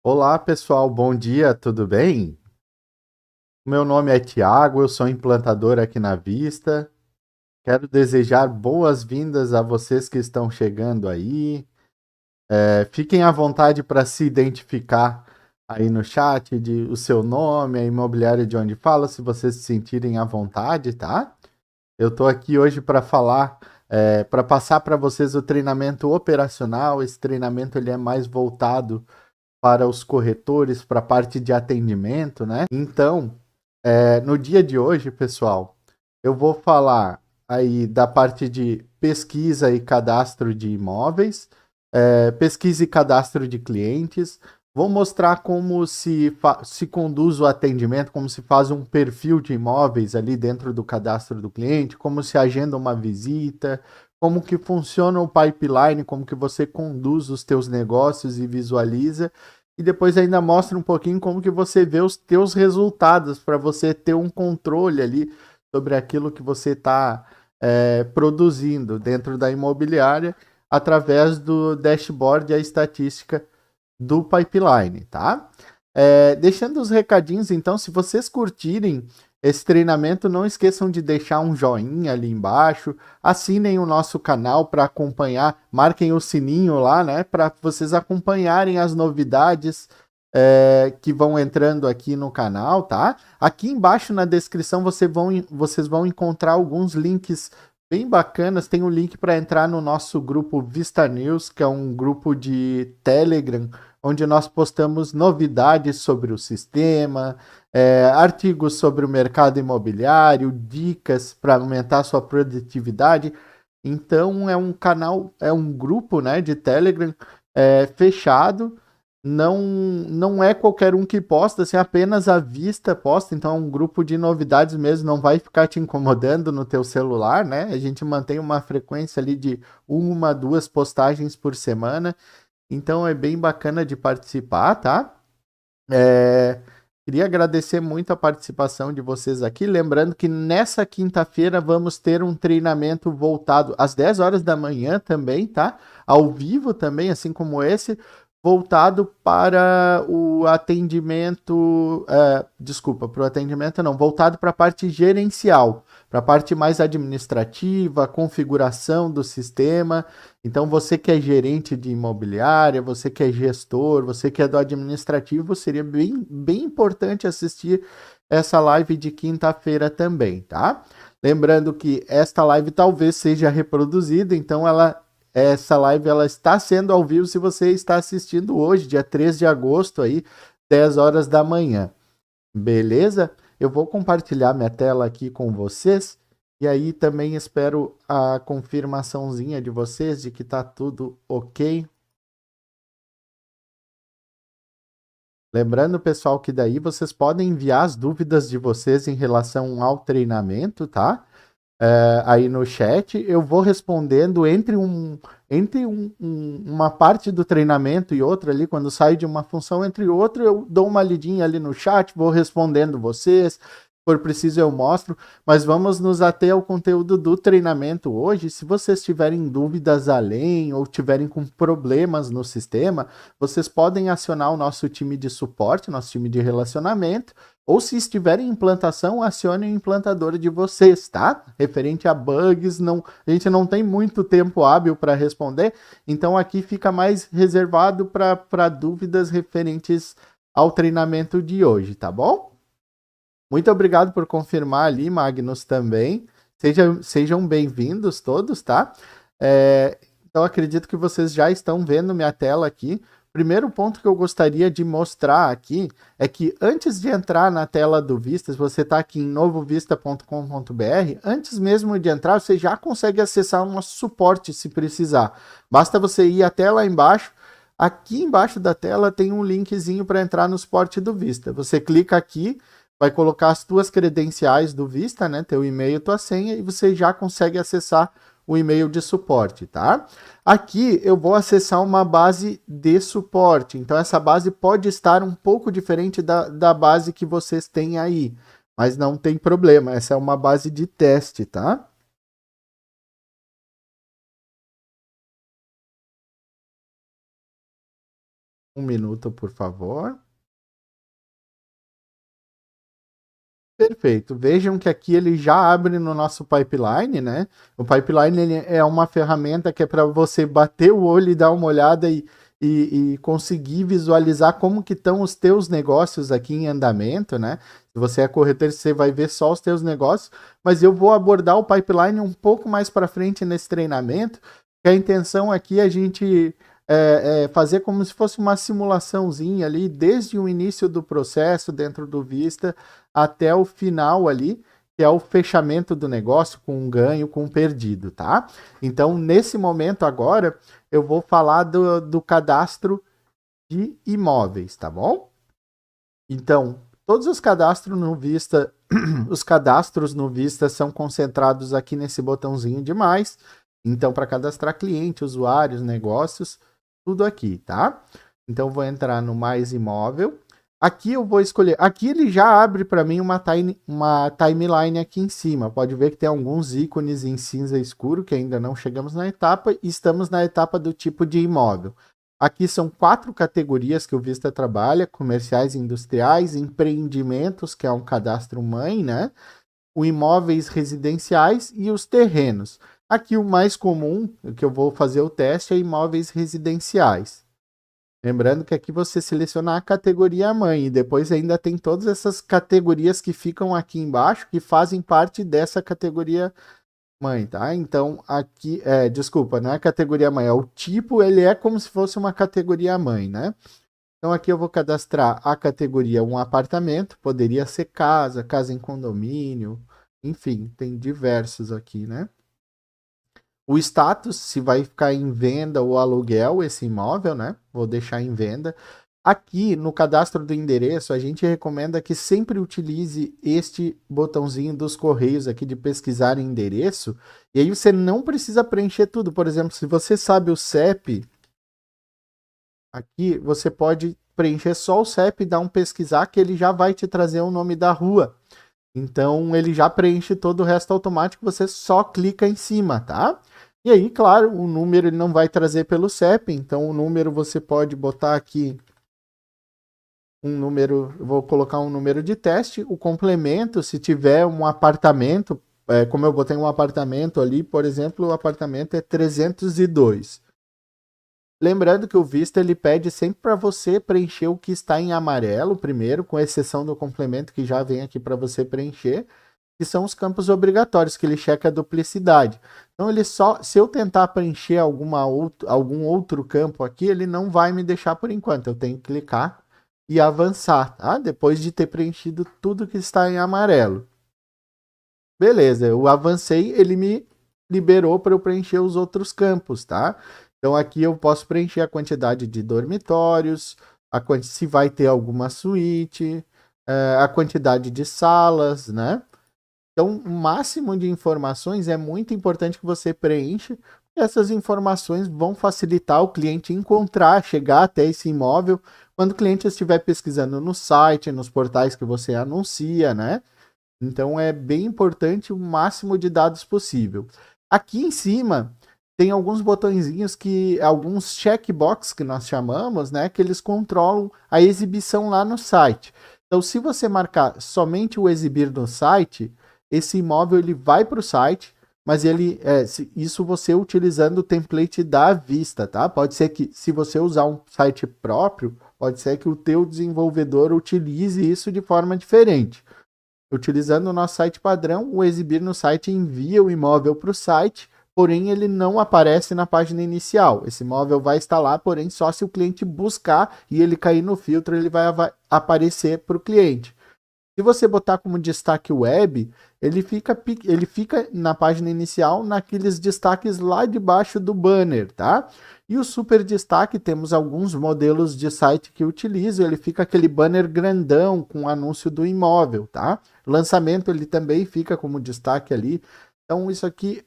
Olá, pessoal, bom dia, tudo bem? Meu nome é Tiago, eu sou implantador aqui na Vista. Quero desejar boas-vindas a vocês que estão chegando aí. Fiquem à vontade para se identificar aí no chat de o seu nome, a imobiliária de onde fala, se vocês se sentirem à vontade, tá? Eu estou aqui hoje para falar, para passar para vocês o treinamento operacional. Esse treinamento ele é mais voltado para os corretores, para a parte de atendimento, né? Então, no dia de hoje, pessoal, eu vou falar aí da parte de pesquisa e cadastro de imóveis, pesquisa e cadastro de clientes. Vou mostrar como se conduz o atendimento, como se faz um perfil de imóveis ali dentro do cadastro do cliente, como se agenda uma visita, como que funciona o pipeline, como que você conduz os teus negócios e visualiza. E depois ainda mostra um pouquinho como que você vê os teus resultados, para você ter um controle ali sobre aquilo que você está produzindo dentro da imobiliária através do dashboard e a estatística do pipeline, tá? Deixando os recadinhos, então, se vocês curtirem esse treinamento, não esqueçam de deixar um joinha ali embaixo, assinem o nosso canal para acompanhar, marquem o sininho lá, né, para vocês acompanharem as novidades que vão entrando aqui no canal, tá? Aqui embaixo na descrição vocês vão encontrar alguns links bem bacanas. Tem um link para entrar no nosso grupo Vista News, que é um grupo de Telegram, onde nós postamos novidades sobre o sistema, artigos sobre o mercado imobiliário, dicas para aumentar sua produtividade. Então é um canal, é um grupo, né, de Telegram fechado. Não é qualquer um que posta, assim, apenas a Vista posta, então é um grupo de novidades mesmo, não vai ficar te incomodando no teu celular, né? A gente mantém uma frequência ali de uma, duas postagens por semana, então é bem bacana de participar, tá? É, Queria agradecer muito a participação de vocês aqui. Lembrando que nessa quinta-feira vamos ter um treinamento voltado às 10 horas da manhã também, tá? Ao vivo também, assim como esse, voltado para o atendimento. Desculpa, para o atendimento não, voltado para a parte gerencial, para a parte mais administrativa, configuração do sistema. Então, você que é gerente de imobiliária, você que é gestor, você que é do administrativo, seria bem importante assistir essa live de quinta-feira também, tá? Lembrando que esta live talvez seja reproduzida, então essa live ela está sendo ao vivo se você está assistindo hoje, dia 3 de agosto, aí, 10 horas da manhã. Beleza? Eu vou compartilhar minha tela aqui com vocês. E aí também espero a confirmaçãozinha de vocês de que tá tudo ok. Lembrando, pessoal, que daí vocês podem enviar as dúvidas de vocês em relação ao treinamento, tá? Aí no chat, eu vou respondendo uma parte do treinamento e outra ali, quando sai de uma função entre outra, eu dou uma lidinha ali no chat, vou respondendo vocês, se for preciso eu mostro, mas vamos nos ater ao conteúdo do treinamento hoje. Se vocês tiverem dúvidas além ou tiverem com problemas no sistema, vocês podem acionar o nosso time de suporte, nosso time de relacionamento, ou se estiverem em implantação, acione o implantador de vocês, tá? Referente a bugs, a gente não tem muito tempo hábil para responder, então aqui fica mais reservado para dúvidas referentes ao treinamento de hoje, tá bom? Muito obrigado por confirmar ali, Magnus, também. Sejam bem-vindos todos, tá? Então, acredito que vocês já estão vendo minha tela aqui. Primeiro ponto que eu gostaria de mostrar aqui é que antes de entrar na tela do Vistas, você está aqui em novovista.com.br, antes mesmo de entrar, você já consegue acessar o nosso suporte se precisar. Basta você ir até lá embaixo. Aqui embaixo da tela tem um linkzinho para entrar no suporte do Vista. Você clica aqui, vai colocar as tuas credenciais do Vista, né, teu e-mail, tua senha, e você já consegue acessar o e-mail de suporte, tá? Aqui eu vou acessar uma base de suporte, então essa base pode estar um pouco diferente da base que vocês têm aí, mas não tem problema, essa é uma base de teste, tá? Um minuto, por favor. Perfeito. Vejam que aqui ele já abre no nosso pipeline, né? O pipeline ele é uma ferramenta que é para você bater o olho e dar uma olhada e conseguir visualizar como que estão os teus negócios aqui em andamento, né? Se você é corretor, você vai ver só os teus negócios, mas eu vou abordar o pipeline um pouco mais para frente nesse treinamento, que a intenção aqui é a gente fazer como se fosse uma simulaçãozinha ali, desde o início do processo dentro do Vista até o final ali, que é o fechamento do negócio com um ganho, com um perdido, tá? Então, nesse momento agora, eu vou falar do cadastro de imóveis, tá bom? Então, todos os cadastros no Vista, os cadastros no Vista são concentrados aqui nesse botãozinho de mais. Então, para cadastrar cliente, usuários, negócios, tudo aqui, tá? Então, vou entrar no mais imóvel. Aqui eu vou escolher. Aqui ele já abre para mim uma timeline aqui em cima. Pode ver que tem alguns ícones em cinza escuro que ainda não chegamos na etapa. E estamos na etapa do tipo de imóvel. Aqui são 4 categorias que o Vista trabalha: comerciais e industriais, empreendimentos, que é um cadastro mãe, né? O imóveis residenciais e os terrenos. Aqui o mais comum, que eu vou fazer o teste, é imóveis residenciais. Lembrando que aqui você seleciona a categoria mãe e depois ainda tem todas essas categorias que ficam aqui embaixo que fazem parte dessa categoria mãe, tá? Então aqui, desculpa, não é categoria mãe, é o tipo, ele é como se fosse uma categoria mãe, né? Então aqui eu vou cadastrar a categoria um apartamento, poderia ser casa, casa em condomínio, enfim, tem diversos aqui, né? O status, se vai ficar em venda ou aluguel esse imóvel, né? Vou deixar em venda. Aqui no cadastro do endereço, a gente recomenda que sempre utilize este botãozinho dos correios aqui de pesquisar endereço. E aí você não precisa preencher tudo. Por exemplo, se você sabe o CEP, aqui você pode preencher só o CEP e dar um pesquisar que ele já vai te trazer o nome da rua. Então ele já preenche todo o resto automático, você só clica em cima, tá? E aí, claro, o número ele não vai trazer pelo CEP, então o número você pode botar aqui um número, eu vou colocar um número de teste, o complemento, se tiver um apartamento, como eu botei um apartamento ali, por exemplo, o apartamento é 302. Lembrando que o Vista ele pede sempre para você preencher o que está em amarelo primeiro, com exceção do complemento que já vem aqui para você preencher, que são os campos obrigatórios, que ele checa a duplicidade. Então, ele só, se eu tentar preencher algum outro campo aqui, ele não vai me deixar por enquanto. Eu tenho que clicar e avançar, tá? Depois de ter preenchido tudo que está em amarelo. Beleza, eu avancei, ele me liberou para eu preencher os outros campos, tá? Então, aqui eu posso preencher a quantidade de dormitórios, se vai ter alguma suíte, a quantidade de salas, né? Então, o máximo de informações é muito importante que você preencha, e essas informações vão facilitar o cliente encontrar, chegar até esse imóvel, quando o cliente estiver pesquisando no site, nos portais que você anuncia, né? Então, é bem importante o máximo de dados possível. Aqui em cima, tem alguns botõezinhos alguns checkbox que nós chamamos, né? Que eles controlam a exibição lá no site. Então, se você marcar somente o exibir no site, esse imóvel ele vai para o site, mas isso você utilizando o template da Vista, tá? Pode ser que, se você usar um site próprio, pode ser que o teu desenvolvedor utilize isso de forma diferente. Utilizando o nosso site padrão, o exibir no site envia o imóvel para o site, porém ele não aparece na página inicial. Esse imóvel vai estar lá, porém só se o cliente buscar e ele cair no filtro, ele vai aparecer para o cliente. Se você botar como destaque web, ele fica na página inicial, naqueles destaques lá debaixo do banner, tá? E o super destaque, temos alguns modelos de site que utilizam, ele fica aquele banner grandão com o anúncio do imóvel, tá? Lançamento, ele também fica como destaque ali. Então, isso aqui,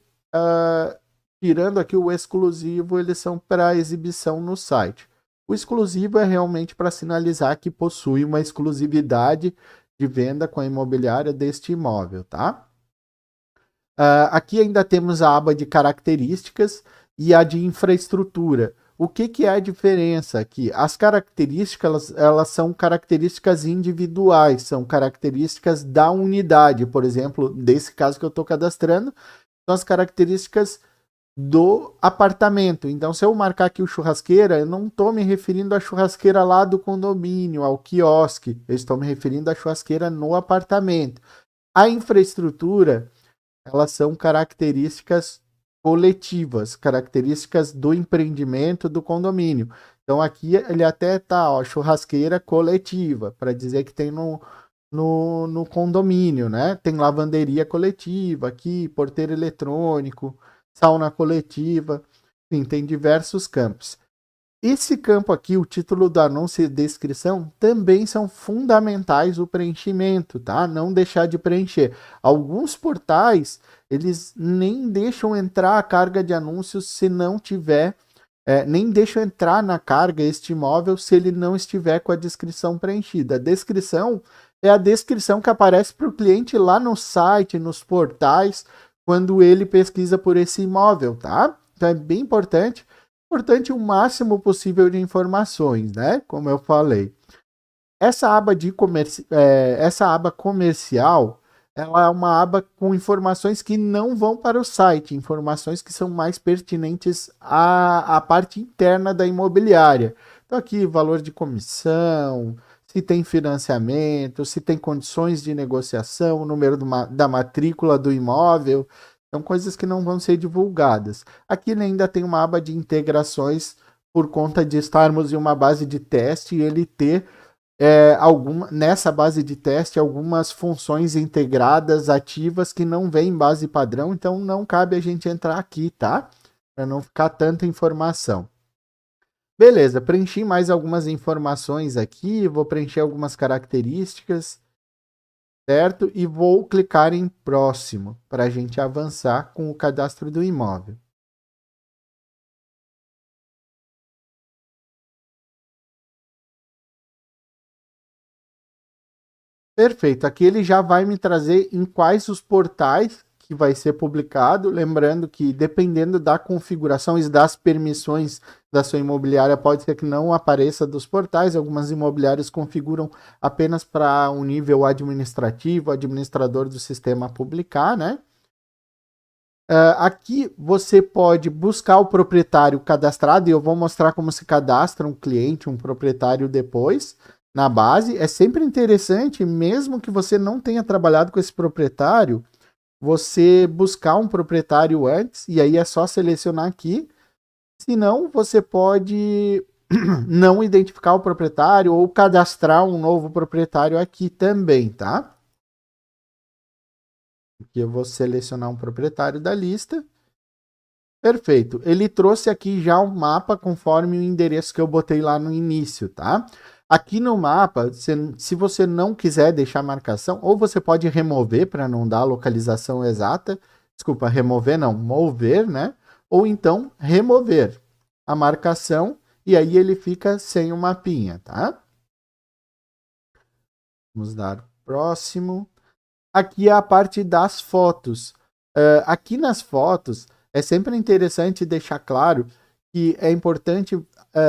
tirando aqui o exclusivo, eles são para exibição no site. O exclusivo é realmente para sinalizar que possui uma exclusividade de venda com a imobiliária deste imóvel, tá? Aqui ainda temos a aba de características e a de infraestrutura. O que é a diferença aqui? As características, elas são características individuais, são características da unidade. Por exemplo, desse caso que eu estou cadastrando, são as características do apartamento. Então, se eu marcar aqui o churrasqueira, eu não estou me referindo à churrasqueira lá do condomínio, ao quiosque. Eu estou me referindo à churrasqueira no apartamento. A infraestrutura, elas são características coletivas, características do empreendimento do condomínio. Então, aqui ele até tá, ó, churrasqueira coletiva, para dizer que tem no condomínio, né? Tem lavanderia coletiva aqui, porteiro eletrônico, sauna coletiva, enfim, tem diversos campos. Esse campo aqui, o título do anúncio e descrição, também são fundamentais o preenchimento, tá? Não deixar de preencher. Alguns portais, eles nem deixam entrar a carga de anúncios se não tiver, nem deixam entrar na carga este imóvel se ele não estiver com a descrição preenchida. A descrição é a descrição que aparece para o cliente lá no site, nos portais, quando ele pesquisa por esse imóvel, tá? Então é bem importante o máximo possível de informações, né? Como eu falei. Essa aba essa aba comercial, ela é uma aba com informações que não vão para o site, informações que são mais pertinentes à parte interna da imobiliária. Então aqui, valor de comissão, se tem financiamento, se tem condições de negociação, o número da matrícula do imóvel. São coisas que não vão ser divulgadas. Aqui ele ainda tem uma aba de integrações por conta de estarmos em uma base de teste e ele ter nessa base de teste algumas funções integradas ativas que não vem em base padrão, então não cabe a gente entrar aqui, tá? Para não ficar tanta informação. Beleza, preenchi mais algumas informações aqui, vou preencher algumas características, certo? E vou clicar em próximo para a gente avançar com o cadastro do imóvel. Perfeito, aqui ele já vai me trazer em quais os portais que vai ser publicado, lembrando que dependendo da configuração e das permissões da sua imobiliária, pode ser que não apareça dos portais, algumas imobiliárias configuram apenas para um nível administrativo, administrador do sistema publicar, né? Aqui você pode buscar o proprietário cadastrado, e eu vou mostrar como se cadastra um cliente, um proprietário depois, na base. É sempre interessante, mesmo que você não tenha trabalhado com esse proprietário, você buscar um proprietário antes, e aí é só selecionar aqui. Senão, você pode não identificar o proprietário ou cadastrar um novo proprietário aqui também, tá? Aqui eu vou selecionar um proprietário da lista. Perfeito. Ele trouxe aqui já um mapa conforme o endereço que eu botei lá no início, tá? Aqui no mapa, se você não quiser deixar marcação, ou você pode remover para não dar a localização exata. Desculpa, remover não, mover, né? Ou então remover a marcação e aí ele fica sem o mapinha, tá? Vamos dar próximo. Aqui é a parte das fotos. Aqui nas fotos, é sempre interessante deixar claro que é importante,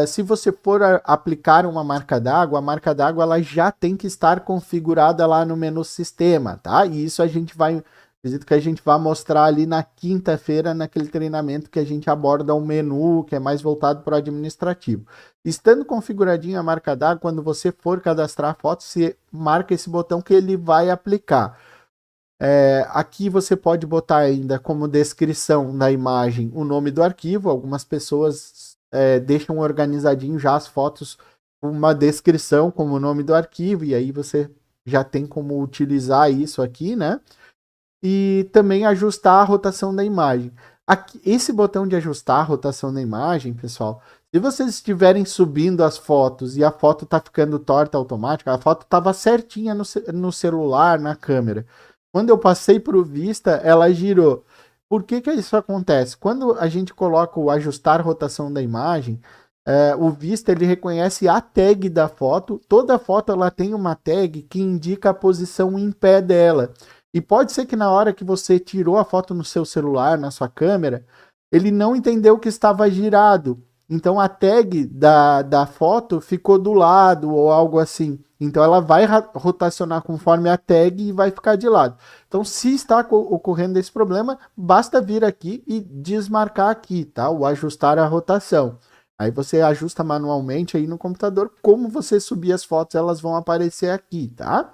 se você for aplicar uma marca d'água, a marca d'água ela já tem que estar configurada lá no menu sistema, tá? E isso acredito que a gente vai mostrar ali na quinta-feira, naquele treinamento que a gente aborda o menu, que é mais voltado para o administrativo. Estando configuradinha a marca d'água, quando você for cadastrar a foto, você marca esse botão que ele vai aplicar. Aqui você pode botar ainda como descrição na imagem o nome do arquivo. Algumas pessoas deixam organizadinho já as fotos com uma descrição como o nome do arquivo, e aí você já tem como utilizar isso aqui, né? E também ajustar a rotação da imagem. Aqui, esse botão de ajustar a rotação da imagem, pessoal, se vocês estiverem subindo as fotos e a foto está ficando torta automática, a foto estava certinha no celular, na câmera. Quando eu passei para o Vista, ela girou. Por que isso acontece? Quando a gente coloca o ajustar rotação da imagem, o Vista ele reconhece a tag da foto. Toda foto ela tem uma tag que indica a posição em pé dela. E pode ser que na hora que você tirou a foto no seu celular, na sua câmera, ele não entendeu que estava girado. Então a tag da foto ficou do lado ou algo assim. Então ela vai rotacionar conforme a tag e vai ficar de lado. Então, se está ocorrendo esse problema, basta vir aqui e desmarcar aqui, tá? O ajustar a rotação. Aí você ajusta manualmente aí no computador. Como você subir as fotos, elas vão aparecer aqui, tá?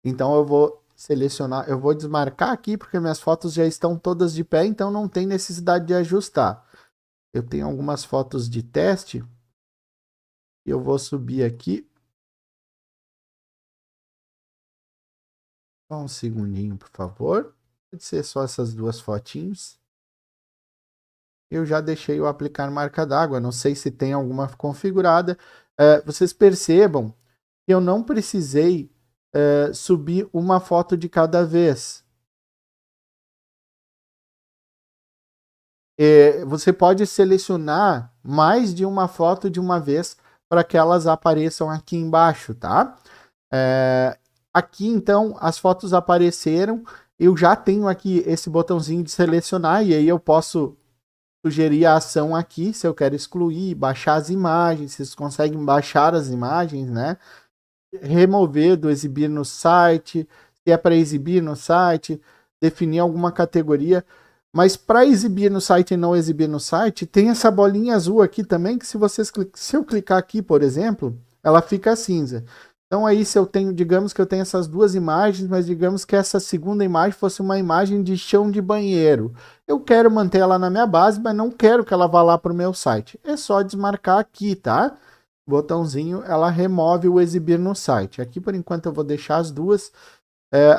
Então eu vou selecionar, eu vou desmarcar aqui porque minhas fotos já estão todas de pé, então não tem necessidade de ajustar. Eu tenho algumas fotos de teste. Eu vou subir aqui. Só um segundinho, por favor. Pode ser só essas duas fotinhos. Eu já deixei o aplicar marca d'água. Não sei se tem alguma configurada. Vocês percebam que eu não precisei subir uma foto de cada vez. Você pode selecionar mais de uma foto de uma vez para que elas apareçam aqui embaixo, tá? Aqui, então, as fotos apareceram. Eu já tenho aqui esse botãozinho de selecionar e aí eu posso sugerir a ação aqui, se eu quero excluir, baixar as imagens, vocês conseguem baixar as imagens, né? Remover do exibir no site, se é para exibir no site, definir alguma categoria. Mas para exibir no site e não exibir no site, tem essa bolinha azul aqui também, que se eu clicar aqui, por exemplo, ela fica cinza. Então aí se eu tenho, digamos que eu tenho essas duas imagens, mas digamos que essa segunda imagem fosse uma imagem de chão de banheiro. Eu quero manter ela na minha base, mas não quero que ela vá lá para o meu site. É só desmarcar aqui, tá? Botãozinho, ela remove o exibir no site. Aqui por enquanto eu vou deixar as duas.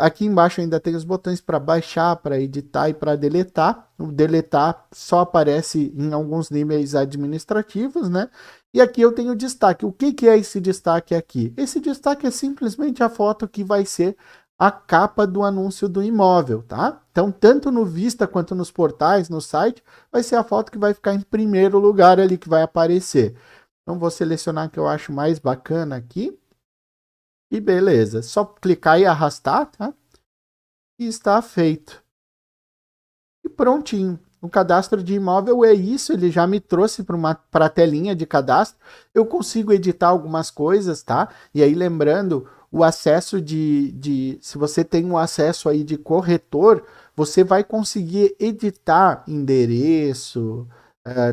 Aqui embaixo ainda tem os botões para baixar, para editar e para deletar. O deletar só aparece em alguns níveis administrativos, né? E aqui eu tenho destaque. O que é esse destaque aqui? Esse destaque é simplesmente a foto que vai ser a capa do anúncio do imóvel, tá? Então, tanto no Vista quanto nos portais, no site, vai ser a foto que vai ficar em primeiro lugar ali, que vai aparecer. Então, vou selecionar a que eu acho mais bacana aqui. E beleza, só clicar e arrastar, tá? E está feito. E prontinho. O cadastro de imóvel é isso, ele já me trouxe para a telinha de cadastro. Eu consigo editar algumas coisas, tá? E aí lembrando, o acesso se você tem um acesso aí de corretor, você vai conseguir editar endereço,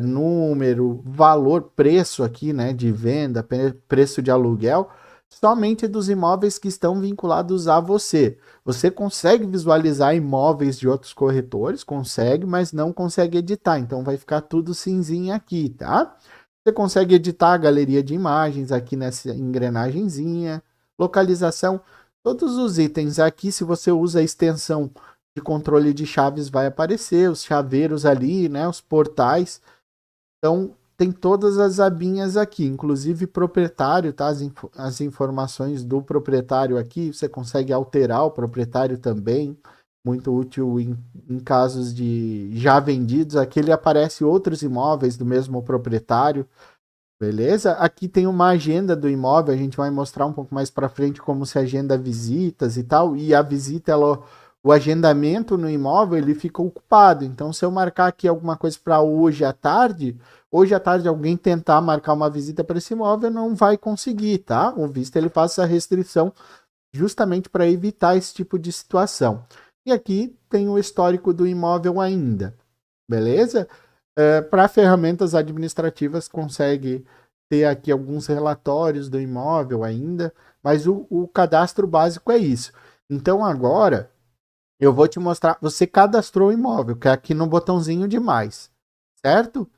número, valor, preço aqui, né, de venda, preço de aluguel, somente dos imóveis que estão vinculados a você. Você consegue visualizar imóveis de outros corretores? Consegue, mas não consegue editar. Então vai ficar tudo cinzinho aqui, tá? Você consegue editar a galeria de imagens aqui nessa engrenagemzinha. Localização, todos os itens aqui, se você usa a extensão de controle de chaves, vai aparecer os chaveiros ali, né? Os portais. Então, tem todas as abinhas aqui, inclusive proprietário, tá? As informações do proprietário aqui, você consegue alterar o proprietário também, muito útil em casos de já vendidos. Aqui ele aparece outros imóveis do mesmo proprietário, beleza? Aqui tem uma agenda do imóvel, a gente vai mostrar um pouco mais para frente como se agenda visitas e tal, e a visita, o agendamento no imóvel, ele fica ocupado. Então, se eu marcar aqui alguma coisa para hoje à tarde alguém tentar marcar uma visita para esse imóvel, não vai conseguir, tá? O visto ele faz essa restrição justamente para evitar esse tipo de situação. E aqui tem o histórico do imóvel ainda, beleza? Para ferramentas administrativas, consegue ter aqui alguns relatórios do imóvel ainda, mas o cadastro básico é isso. Então, agora, eu vou te mostrar, você cadastrou o imóvel, que é aqui no botãozinho de mais, certo?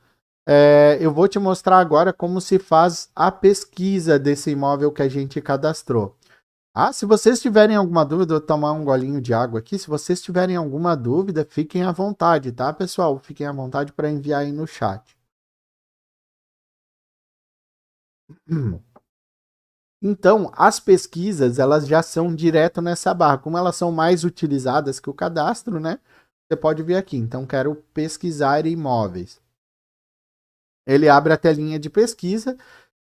Eu vou te mostrar agora como se faz a pesquisa desse imóvel que a gente cadastrou. Se vocês tiverem alguma dúvida, eu vou tomar um golinho de água aqui. Se vocês tiverem alguma dúvida, fiquem à vontade, tá, pessoal? Fiquem à vontade para enviar aí no chat. Então, as pesquisas, elas já são direto nessa barra. Como elas são mais utilizadas que o cadastro, né? Você pode vir aqui. Então, quero pesquisar imóveis. Ele abre a telinha de pesquisa,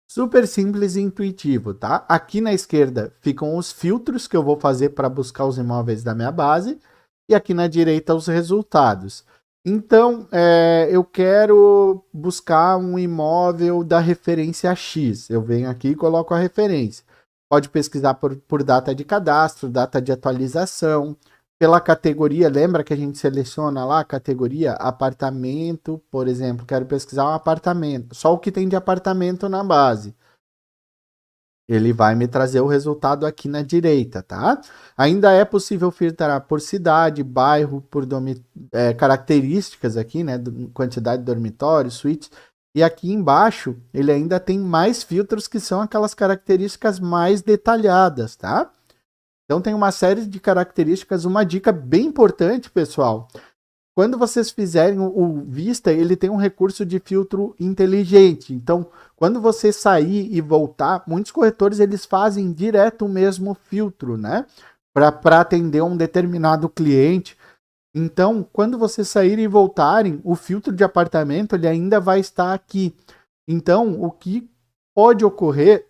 super simples e intuitivo, tá? Aqui na esquerda ficam os filtros que eu vou fazer para buscar os imóveis da minha base e aqui na direita os resultados. Então, eu quero buscar um imóvel da referência X. Eu venho aqui e coloco a referência. Pode pesquisar por data de cadastro, data de atualização, pela categoria. Lembra que a gente seleciona lá a categoria apartamento, por exemplo. Quero pesquisar um apartamento, só o que tem de apartamento na base. Ele vai me trazer o resultado aqui na direita, tá? Ainda é possível filtrar por cidade, bairro, por características aqui, né? Quantidade de dormitórios, suítes. E aqui embaixo, ele ainda tem mais filtros que são aquelas características mais detalhadas, tá? Então tem uma série de características, uma dica bem importante, pessoal. Quando vocês fizerem o Vista, ele tem um recurso de filtro inteligente. Então, quando você sair e voltar, muitos corretores eles fazem direto o mesmo filtro, né? Para atender um determinado cliente. Então, quando vocês saírem e voltarem, o filtro de apartamento ele ainda vai estar aqui. Então, o que pode ocorrer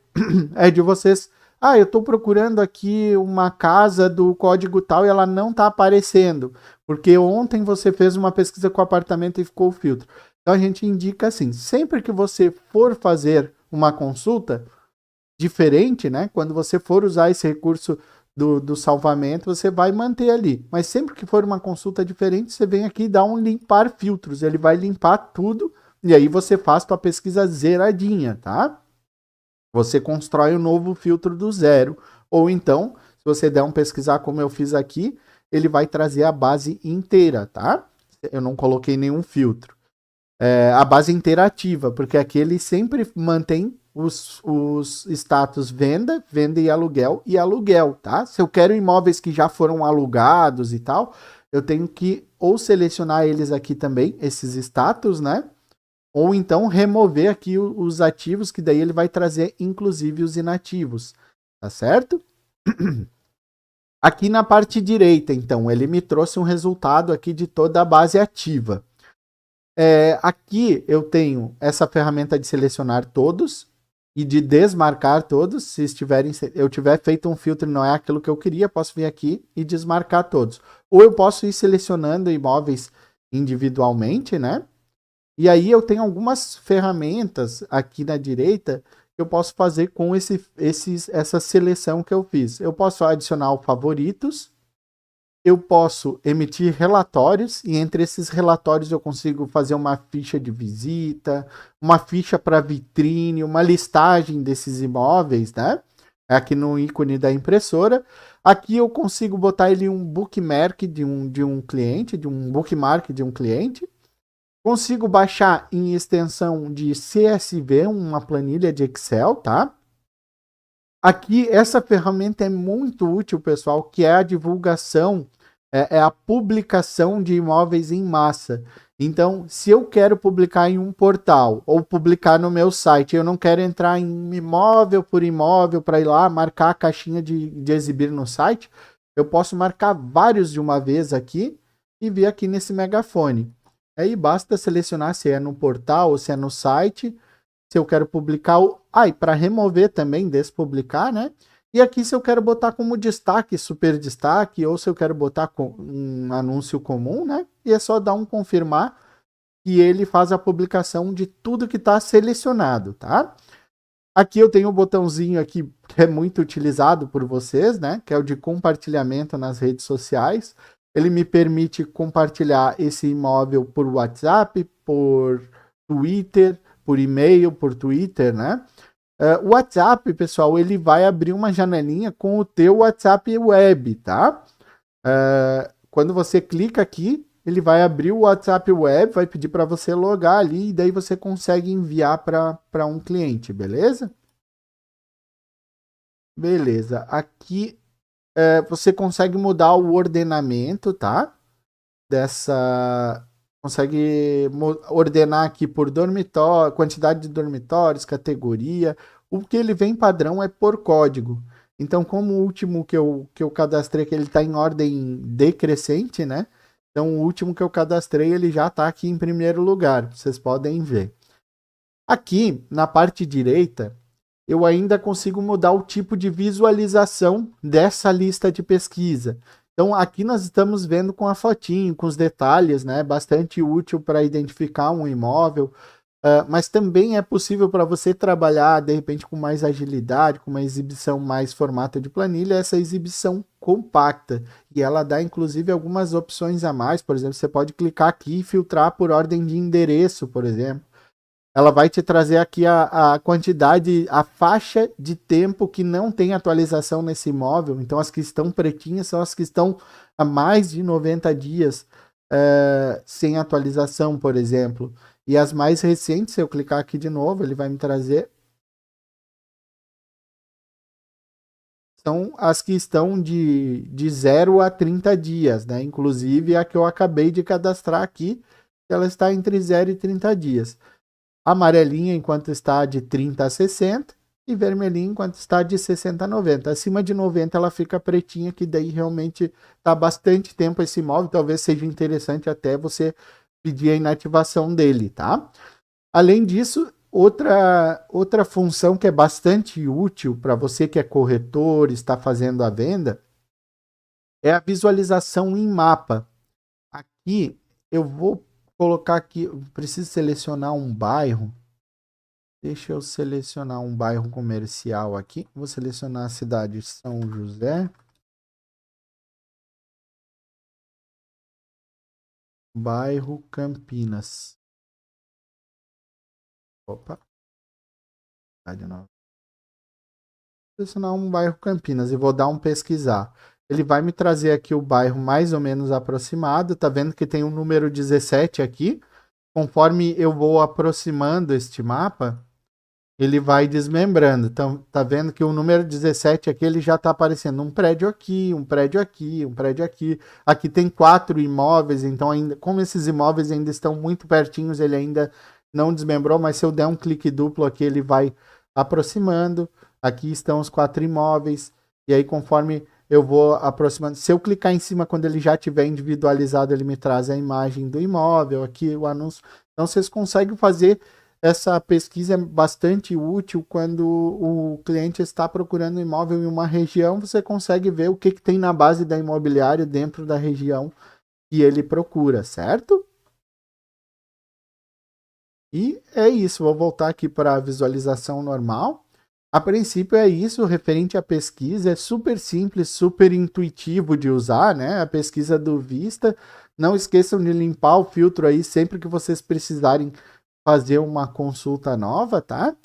é de vocês... eu estou procurando aqui uma casa do código tal e ela não está aparecendo. Porque ontem você fez uma pesquisa com o apartamento e ficou o filtro. Então a gente indica assim, sempre que você for fazer uma consulta diferente, né? Quando você for usar esse recurso do salvamento, você vai manter ali. Mas sempre que for uma consulta diferente, você vem aqui e dá um limpar filtros. Ele vai limpar tudo e aí você faz tua pesquisa zeradinha, tá? Você constrói um novo filtro do zero. Ou então, se você der um pesquisar como eu fiz aqui, ele vai trazer a base inteira, tá? Eu não coloquei nenhum filtro. A base interativa, porque aqui ele sempre mantém os status venda, venda e aluguel, tá? Se eu quero imóveis que já foram alugados e tal, eu tenho que ou selecionar eles aqui também, esses status, né? Ou então remover aqui os ativos, que daí ele vai trazer inclusive os inativos, tá certo? Aqui na parte direita, então, ele me trouxe um resultado aqui de toda a base ativa. Aqui eu tenho essa ferramenta de selecionar todos e de desmarcar todos. Se eu tiver feito um filtro e não é aquilo que eu queria, posso vir aqui e desmarcar todos. Ou eu posso ir selecionando imóveis individualmente, né? E aí eu tenho algumas ferramentas aqui na direita que eu posso fazer com essa seleção que eu fiz. Eu posso adicionar o favoritos, eu posso emitir relatórios, e entre esses relatórios eu consigo fazer uma ficha de visita, uma ficha para vitrine, uma listagem desses imóveis, né? Aqui no ícone da impressora. Aqui eu consigo botar ele um bookmark de um cliente, de um bookmark de um cliente. Consigo baixar em extensão de CSV, uma planilha de Excel, tá? Aqui, essa ferramenta é muito útil, pessoal, que é a divulgação, é a publicação de imóveis em massa. Então, se eu quero publicar em um portal ou publicar no meu site, eu não quero entrar em imóvel por imóvel para ir lá marcar a caixinha de exibir no site, eu posso marcar vários de uma vez aqui e vir aqui nesse megafone. Aí basta selecionar se é no portal ou se é no site. Se eu quero publicar, e para remover também, despublicar, né? E aqui se eu quero botar como destaque, super destaque, ou se eu quero botar com um anúncio comum, né? E é só dar um confirmar e ele faz a publicação de tudo que está selecionado, tá? Aqui eu tenho um botãozinho aqui que é muito utilizado por vocês, né? Que é o de compartilhamento nas redes sociais. Ele me permite compartilhar esse imóvel por WhatsApp, por Twitter, por e-mail, por Twitter, né? O WhatsApp, pessoal, ele vai abrir uma janelinha com o teu WhatsApp Web, tá? Quando você clica aqui, ele vai abrir o WhatsApp Web, vai pedir para você logar ali e daí você consegue enviar para um cliente, beleza? Beleza. Aqui você consegue mudar o ordenamento, tá? Consegue ordenar aqui por dormitório, quantidade de dormitórios, categoria. O que ele vem padrão é por código. Então, como o último que eu cadastrei, que ele está em ordem decrescente, né? Então, o último que eu cadastrei, ele já está aqui em primeiro lugar. Vocês podem ver. Aqui, na parte direita, eu ainda consigo mudar o tipo de visualização dessa lista de pesquisa. Então, aqui nós estamos vendo com a fotinho, com os detalhes, né? Bastante útil para identificar um imóvel. Mas também é possível para você trabalhar, de repente, com mais agilidade, com uma exibição mais formato de planilha, essa exibição compacta. E ela dá, inclusive, algumas opções a mais. Por exemplo, você pode clicar aqui e filtrar por ordem de endereço, por exemplo. Ela vai te trazer aqui a quantidade, a faixa de tempo que não tem atualização nesse imóvel. Então, as que estão pretinhas são as que estão há mais de 90 dias sem atualização, por exemplo. E as mais recentes, se eu clicar aqui de novo, ele vai me trazer. São as que estão de 0 a 30 dias, né? Inclusive a que eu acabei de cadastrar aqui, ela está entre 0 e 30 dias. Amarelinha enquanto está de 30 a 60 e vermelhinha enquanto está de 60 a 90. Acima de 90 ela fica pretinha, que daí realmente está bastante tempo esse imóvel, talvez seja interessante até você pedir a inativação dele, tá? Além disso, outra função que é bastante útil para você que é corretor, está fazendo a venda, é a visualização em mapa. Aqui eu vou colocar aqui, preciso selecionar um bairro. Deixa eu selecionar um bairro comercial aqui. Vou selecionar a cidade de São José. Bairro Campinas. Opa. Cidade nova. Vou selecionar um bairro Campinas e vou dar um pesquisar. Ele vai me trazer aqui o bairro mais ou menos aproximado. Tá vendo que tem um número 17 aqui? Conforme eu vou aproximando este mapa, ele vai desmembrando. Então, tá vendo que o número 17 aqui, ele já tá aparecendo um prédio aqui, um prédio aqui, um prédio aqui. Aqui tem 4 imóveis, então ainda, como esses imóveis ainda estão muito pertinhos, ele ainda não desmembrou, mas se eu der um clique duplo aqui, ele vai aproximando. Aqui estão os 4 imóveis, e aí conforme eu vou aproximando, se eu clicar em cima, quando ele já tiver individualizado, ele me traz a imagem do imóvel, aqui o anúncio. Então, vocês conseguem fazer essa pesquisa é bastante útil quando o cliente está procurando um imóvel em uma região, você consegue ver o que tem na base da imobiliária dentro da região que ele procura, certo? E é isso, vou voltar aqui para a visualização normal. A princípio é isso, referente à pesquisa, é super simples, super intuitivo de usar, né? A pesquisa do Vista. Não esqueçam de limpar o filtro aí sempre que vocês precisarem fazer uma consulta nova, tá?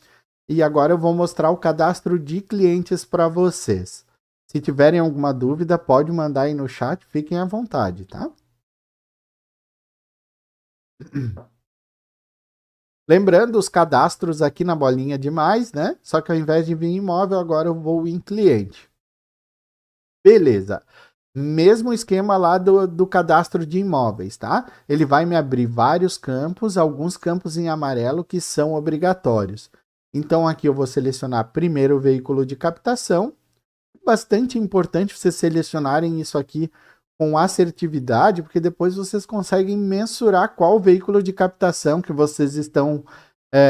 E agora eu vou mostrar o cadastro de clientes para vocês. Se tiverem alguma dúvida, pode mandar aí no chat, fiquem à vontade, tá? Lembrando os cadastros aqui na bolinha de mais, né? Só que ao invés de vir em imóvel, agora eu vou em cliente. Beleza. Mesmo esquema lá do cadastro de imóveis, tá? Ele vai me abrir vários campos, alguns campos em amarelo que são obrigatórios. Então aqui eu vou selecionar primeiro o veículo de captação. Bastante importante vocês selecionarem isso aqui com assertividade, porque depois vocês conseguem mensurar qual veículo de captação que vocês estão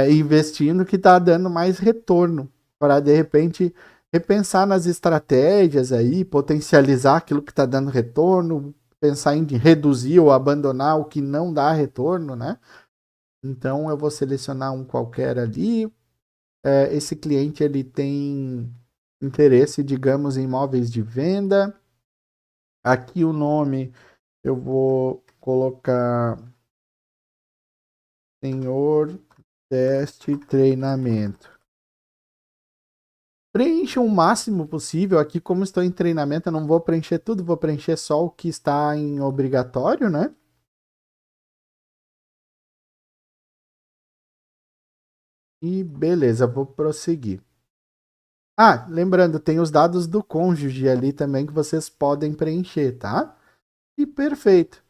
investindo que está dando mais retorno, para de repente repensar nas estratégias aí, potencializar aquilo que está dando retorno, pensar em reduzir ou abandonar o que não dá retorno, né? Então eu vou selecionar um qualquer ali. Esse cliente ele tem interesse, digamos, em imóveis de venda. Aqui o nome eu vou colocar Senhor Teste Treinamento. Preencha o máximo possível. Aqui, como estou em treinamento, eu não vou preencher tudo, vou preencher só o que está em obrigatório, né? E beleza, vou prosseguir. Ah, lembrando, tem os dados do cônjuge ali também que vocês podem preencher, tá? E perfeito.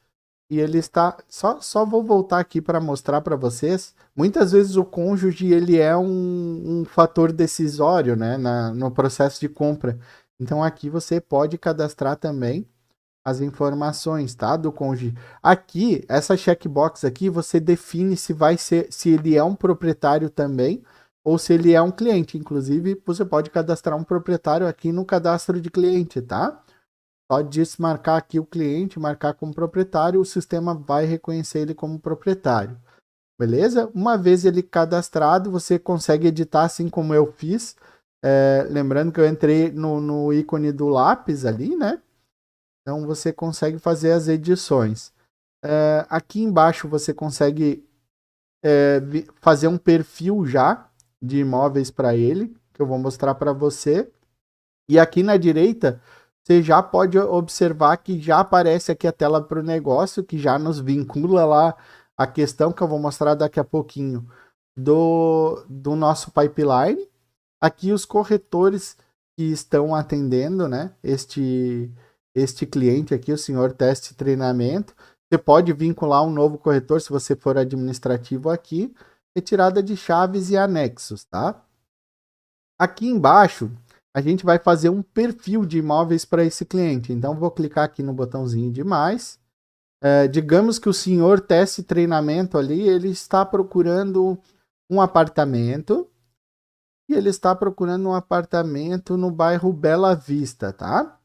E ele está. Só vou voltar aqui para mostrar para vocês. Muitas vezes o cônjuge ele é um fator decisório, né, no processo de compra. Então aqui você pode cadastrar também as informações, tá, do cônjuge. Aqui, essa checkbox aqui, você define se vai ser, se ele é um proprietário também ou se ele é um cliente. Inclusive, você pode cadastrar um proprietário aqui no cadastro de cliente, tá? Só desmarcar aqui o cliente, marcar como proprietário, o sistema vai reconhecer ele como proprietário. Beleza? Uma vez ele cadastrado, você consegue editar assim como eu fiz. Lembrando que eu entrei no ícone do lápis ali, né? Então você consegue fazer as edições. Aqui embaixo você consegue fazer um perfil já de imóveis para ele, que eu vou mostrar para você. E aqui na direita, você já pode observar que já aparece aqui a tela para o negócio, que já nos vincula lá a questão que eu vou mostrar daqui a pouquinho do nosso pipeline. Aqui os corretores que estão atendendo, né, este cliente aqui, o senhor teste e treinamento. Você pode vincular um novo corretor se você for administrativo aqui. Retirada de chaves e anexos, tá? Aqui embaixo, a gente vai fazer um perfil de imóveis para esse cliente. Então, vou clicar aqui no botãozinho de mais. Digamos que o senhor teste treinamento ali, ele está procurando um apartamento. E ele está procurando um apartamento no bairro Bela Vista, tá?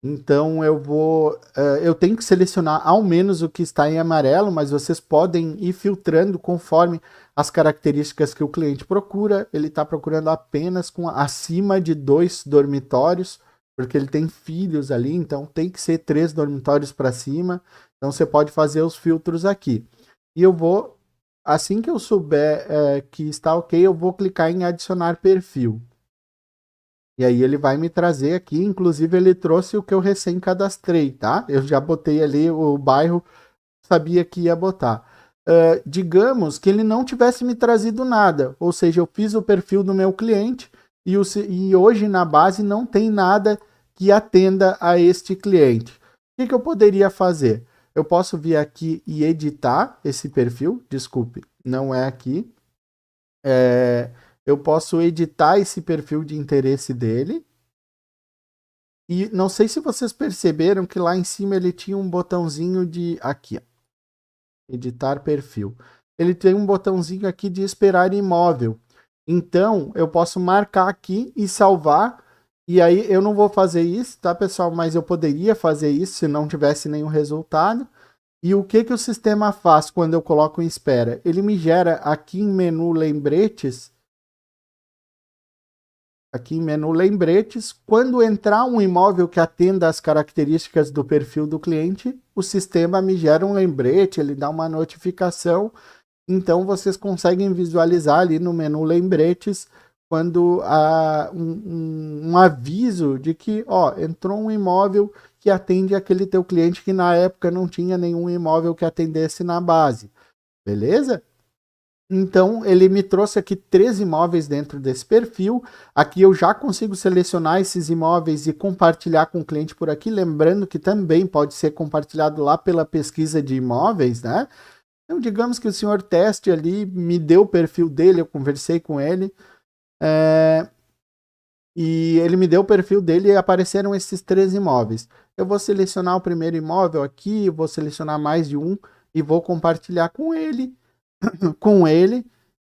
Então, eu tenho que selecionar ao menos o que está em amarelo, mas vocês podem ir filtrando conforme as características que o cliente procura. Ele está procurando apenas acima de 2 dormitórios, porque ele tem filhos ali, então tem que ser 3 dormitórios para cima. Então você pode fazer os filtros aqui. E assim que eu souber que está ok, eu vou clicar em adicionar perfil. E aí ele vai me trazer aqui, inclusive ele trouxe o que eu recém cadastrei, tá? Eu já botei ali o bairro, sabia que ia botar. Digamos que ele não tivesse me trazido nada, ou seja, eu fiz o perfil do meu cliente e hoje na base não tem nada que atenda a este cliente. O que eu poderia fazer? Eu posso vir aqui e editar esse perfil, desculpe, não é aqui. Eu posso editar esse perfil de interesse dele. E não sei se vocês perceberam que lá em cima ele tinha um botãozinho de... Aqui, ó, editar perfil. Ele tem um botãozinho aqui de esperar imóvel. Então, eu posso marcar aqui e salvar. E aí, eu não vou fazer isso, tá, pessoal? Mas eu poderia fazer isso se não tivesse nenhum resultado. E o que o sistema faz quando eu coloco em espera? Ele me gera aqui em menu lembretes. Aqui em menu lembretes, quando entrar um imóvel que atenda às características do perfil do cliente, o sistema me gera um lembrete, ele dá uma notificação. Então vocês conseguem visualizar ali no menu lembretes quando há um aviso de que entrou um imóvel que atende aquele teu cliente que na época não tinha nenhum imóvel que atendesse na base. Beleza? Então, ele me trouxe aqui 3 imóveis dentro desse perfil. Aqui eu já consigo selecionar esses imóveis e compartilhar com o cliente por aqui. Lembrando que também pode ser compartilhado lá pela pesquisa de imóveis, né? Então, digamos que o senhor teste ali me deu o perfil dele, eu conversei com ele. E ele me deu o perfil dele e apareceram esses 3 imóveis. Eu vou selecionar o primeiro imóvel aqui, vou selecionar mais de um e vou compartilhar com ele.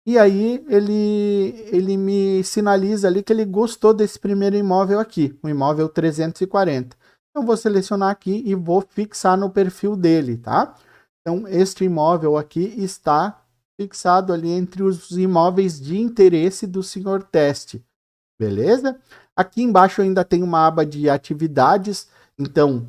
E aí ele me sinaliza ali que ele gostou desse primeiro imóvel aqui, o imóvel 340. Então vou selecionar aqui e vou fixar no perfil dele, tá? Então este imóvel aqui está fixado ali entre os imóveis de interesse do senhor teste, beleza? Aqui embaixo ainda tem uma aba de atividades, então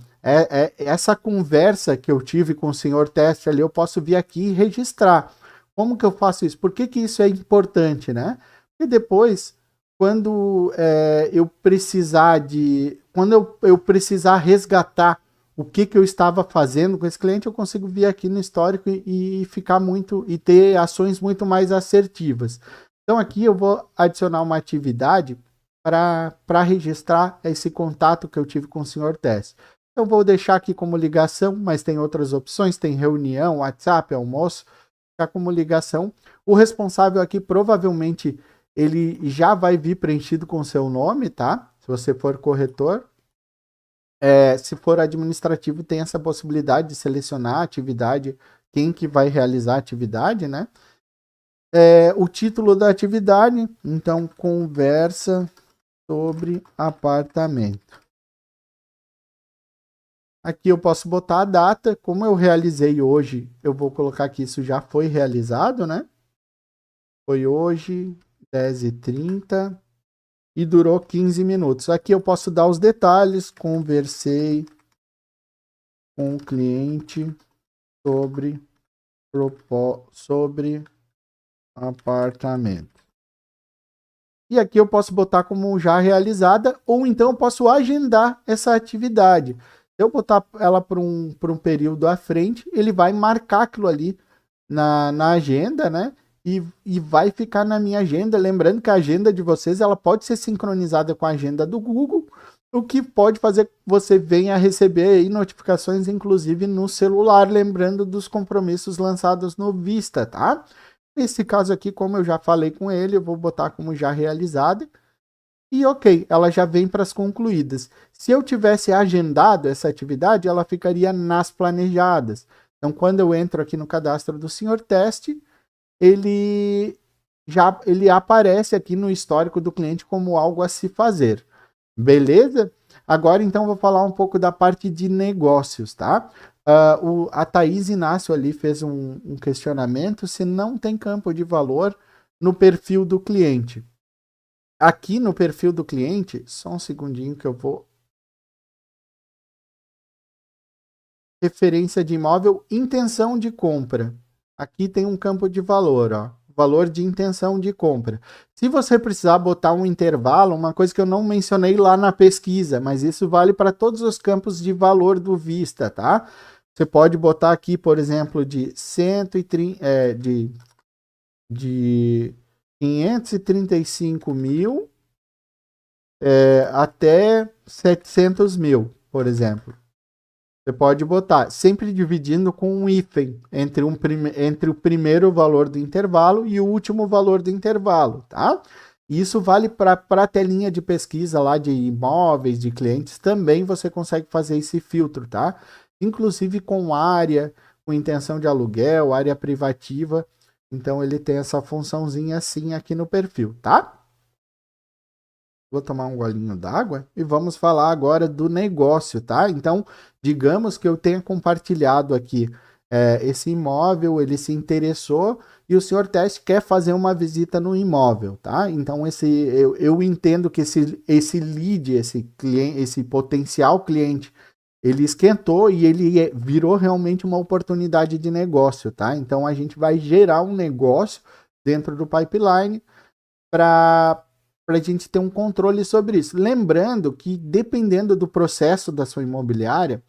essa conversa que eu tive com o senhor teste ali, eu posso vir aqui e registrar. Como que eu faço isso? Por que isso é importante, né? Porque depois, quando eu precisar eu precisar resgatar o que eu estava fazendo com esse cliente, eu consigo vir aqui no histórico e ficar e ter ações muito mais assertivas. Então aqui eu vou adicionar uma atividade para registrar esse contato que eu tive com o senhor Tess. Então vou deixar aqui como ligação, mas tem outras opções, tem reunião, WhatsApp, almoço, como ligação. O responsável aqui provavelmente ele já vai vir preenchido com seu nome, tá? Se você for corretor. Se for administrativo, tem essa possibilidade de selecionar a atividade, quem que vai realizar a atividade, né? O título da atividade, então, conversa sobre apartamento. Aqui eu posso botar a data, como eu realizei hoje, eu vou colocar que isso já foi realizado, né? Foi hoje, 10h30, e durou 15 minutos. Aqui eu posso dar os detalhes, conversei com o cliente sobre apartamento. E aqui eu posso botar como já realizada, ou então eu posso agendar essa atividade. Se eu botar ela para um período à frente, ele vai marcar aquilo ali na agenda, né? E vai ficar na minha agenda. Lembrando que a agenda de vocês ela pode ser sincronizada com a agenda do Google, o que pode fazer que você venha a receber aí notificações, inclusive no celular, lembrando dos compromissos lançados no Vista, tá? Nesse caso aqui, como eu já falei com ele, eu vou botar como já realizada. E ok, ela já vem para as concluídas. Se eu tivesse agendado essa atividade, ela ficaria nas planejadas. Então, quando eu entro aqui no cadastro do senhor teste, ele aparece aqui no histórico do cliente como algo a se fazer. Beleza? Agora, então, vou falar um pouco da parte de negócios, tá? A Thaís Inácio ali fez um questionamento se não tem campo de valor no perfil do cliente. Aqui no perfil do cliente, só um segundinho que eu vou... Referência de imóvel, intenção de compra. Aqui tem um campo de valor, ó. Valor de intenção de compra. Se você precisar botar um intervalo, uma coisa que eu não mencionei lá na pesquisa, mas isso vale para todos os campos de valor do Vista, tá? Você pode botar aqui, por exemplo, de 535 mil até 700 mil, por exemplo. Você pode botar, sempre dividindo com um hífen entre o primeiro valor do intervalo e o último valor do intervalo, tá? Isso vale para a telinha de pesquisa lá de imóveis, de clientes, também você consegue fazer esse filtro, tá? Inclusive com área, com intenção de aluguel, área privativa. Então ele tem essa funçãozinha assim aqui no perfil, tá? Vou tomar um golinho d'água e vamos falar agora do negócio, tá? Então, digamos que eu tenha compartilhado aqui esse imóvel, ele se interessou e o senhor teste quer fazer uma visita no imóvel, tá? Então, eu entendo que esse lead, esse cliente, esse potencial cliente, ele esquentou e ele virou realmente uma oportunidade de negócio, tá? Então, a gente vai gerar um negócio dentro do pipeline para a gente ter um controle sobre isso. Lembrando que, dependendo do processo da sua imobiliária,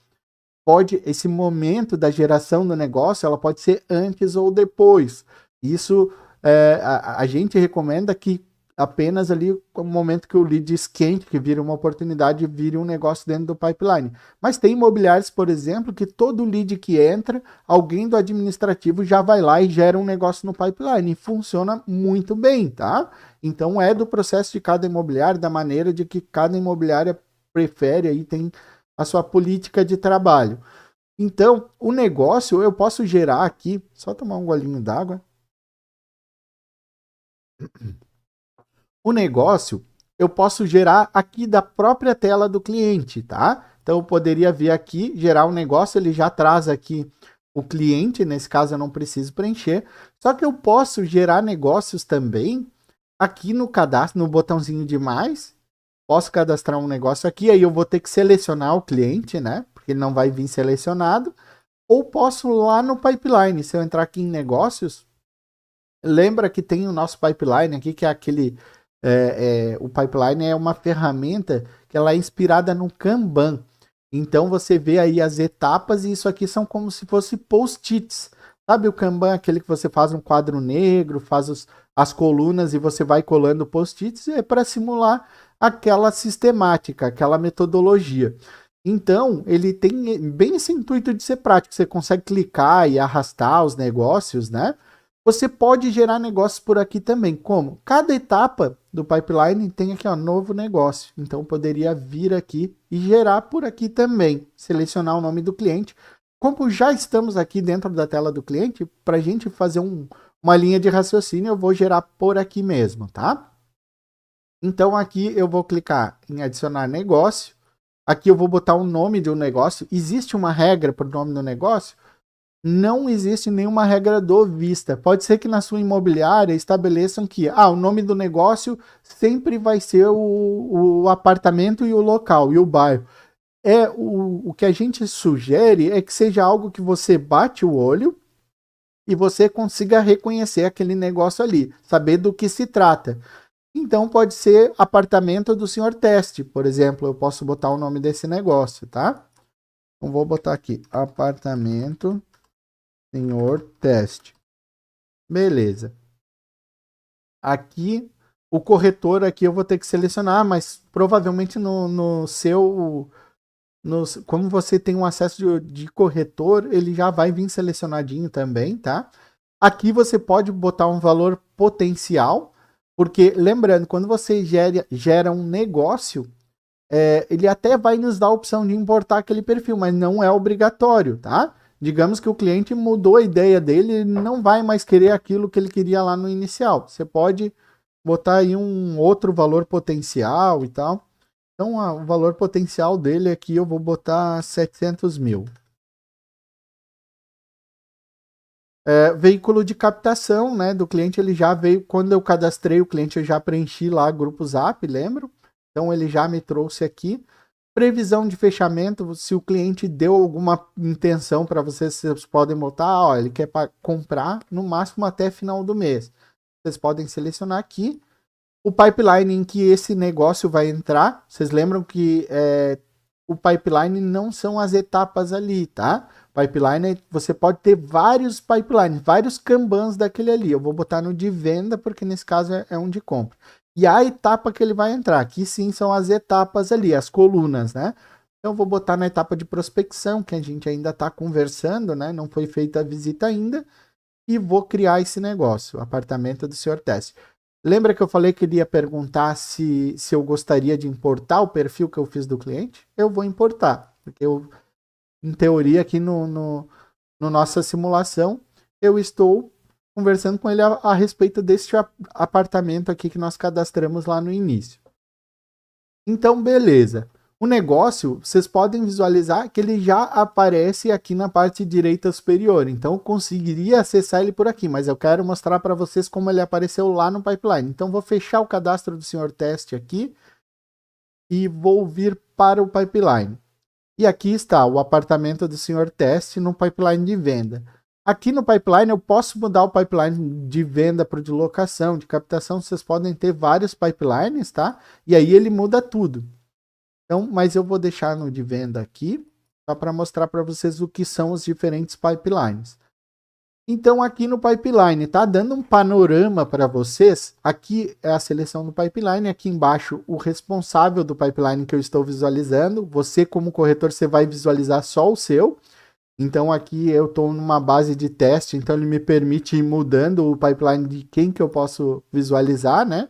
esse momento da geração do negócio, ela pode ser antes ou depois. Isso a gente recomenda que apenas ali no momento que o lead esquente, que vira uma oportunidade, vire um negócio dentro do pipeline. Mas tem imobiliários, por exemplo, que todo lead que entra, alguém do administrativo já vai lá e gera um negócio no pipeline. E funciona muito bem, tá? Então é do processo de cada imobiliário, da maneira de que cada imobiliária prefere, aí tem a sua política de trabalho. Então, o negócio eu posso gerar aqui, só tomar um golinho d'água. O negócio eu posso gerar aqui da própria tela do cliente, tá? Então eu poderia vir aqui, gerar um negócio, ele já traz aqui o cliente, nesse caso eu não preciso preencher, só que eu posso gerar negócios também aqui no cadastro, no botãozinho de mais, posso cadastrar um negócio aqui, aí eu vou ter que selecionar o cliente, né? Porque ele não vai vir selecionado, ou posso lá no pipeline, se eu entrar aqui em negócios, lembra que tem o nosso pipeline aqui, que é aquele... o pipeline é uma ferramenta que ela é inspirada no Kanban. Então você vê aí as etapas e isso aqui são como se fosse post-its. Sabe o Kanban, aquele que você faz um quadro negro, faz as colunas e você vai colando post-its, é para simular aquela sistemática, aquela metodologia. Então, ele tem bem esse intuito de ser prático. Você consegue clicar e arrastar os negócios, né? Você pode gerar negócios por aqui também. Como? Cada etapa do pipeline tem aqui, ó, novo negócio. Então, poderia vir aqui e gerar por aqui também. Selecionar o nome do cliente. Como já estamos aqui dentro da tela do cliente, para a gente fazer uma linha de raciocínio, eu vou gerar por aqui mesmo, tá? Então, aqui eu vou clicar em adicionar negócio. Aqui eu vou botar o nome de um negócio. Existe uma regra para o nome do negócio? Não existe nenhuma regra do Vista. Pode ser que na sua imobiliária estabeleçam que o nome do negócio sempre vai ser o apartamento e o local, e o bairro. O que a gente sugere é que seja algo que você bate o olho e você consiga reconhecer aquele negócio ali, saber do que se trata. Então pode ser apartamento do senhor Teste, por exemplo, eu posso botar o nome desse negócio, tá? Então vou botar aqui, apartamento senhor Teste. Beleza. Aqui, o corretor aqui eu vou ter que selecionar, mas provavelmente no seu... como você tem um acesso de corretor, ele já vai vir selecionadinho também, tá? Aqui você pode botar um valor potencial, porque lembrando, quando você gera um negócio, ele até vai nos dar a opção de importar aquele perfil, mas não é obrigatório, tá? Digamos que o cliente mudou a ideia dele, ele não vai mais querer aquilo que ele queria lá no inicial. Você pode botar aí um outro valor potencial e tal. Então, o valor potencial dele aqui eu vou botar 700 mil. Veículo de captação, né, do cliente, ele já veio, quando eu cadastrei o cliente, eu já preenchi lá grupo Zap, lembro? Então, ele já me trouxe aqui. Previsão de fechamento, se o cliente deu alguma intenção para vocês podem botar, ele quer comprar no máximo até final do mês. Vocês podem selecionar aqui. O pipeline em que esse negócio vai entrar, vocês lembram que o pipeline não são as etapas ali, tá? Pipeline, você pode ter vários pipelines, vários kanbans daquele ali. Eu vou botar no de venda, porque nesse caso é um de compra. E a etapa que ele vai entrar, aqui sim são as etapas ali, as colunas, né? Então eu vou botar na etapa de prospecção, que a gente ainda está conversando, né? Não foi feita a visita ainda. E vou criar esse negócio, apartamento do senhor Teste. Lembra que eu falei que ele ia perguntar se eu gostaria de importar o perfil que eu fiz do cliente? Eu vou importar, porque eu, em teoria, aqui no nossa simulação, eu estou conversando com ele a respeito deste apartamento aqui que nós cadastramos lá no início. Então, beleza. O negócio, vocês podem visualizar que ele já aparece aqui na parte direita superior. Então, eu conseguiria acessar ele por aqui, mas eu quero mostrar para vocês como ele apareceu lá no pipeline. Então, vou fechar o cadastro do senhor Teste aqui e vou vir para o pipeline. E aqui está o apartamento do senhor Teste no pipeline de venda. Aqui no pipeline eu posso mudar o pipeline de venda para o de locação, de captação. Vocês podem ter vários pipelines, tá? E aí ele muda tudo. Então, mas eu vou deixar no de venda aqui, só para mostrar para vocês o que são os diferentes pipelines. Então, aqui no pipeline, tá dando um panorama para vocês. Aqui é a seleção do pipeline, aqui embaixo o responsável do pipeline que eu estou visualizando. Você, como corretor, você vai visualizar só o seu. Então, aqui eu estou numa base de teste, então ele me permite ir mudando o pipeline de quem que eu posso visualizar, né?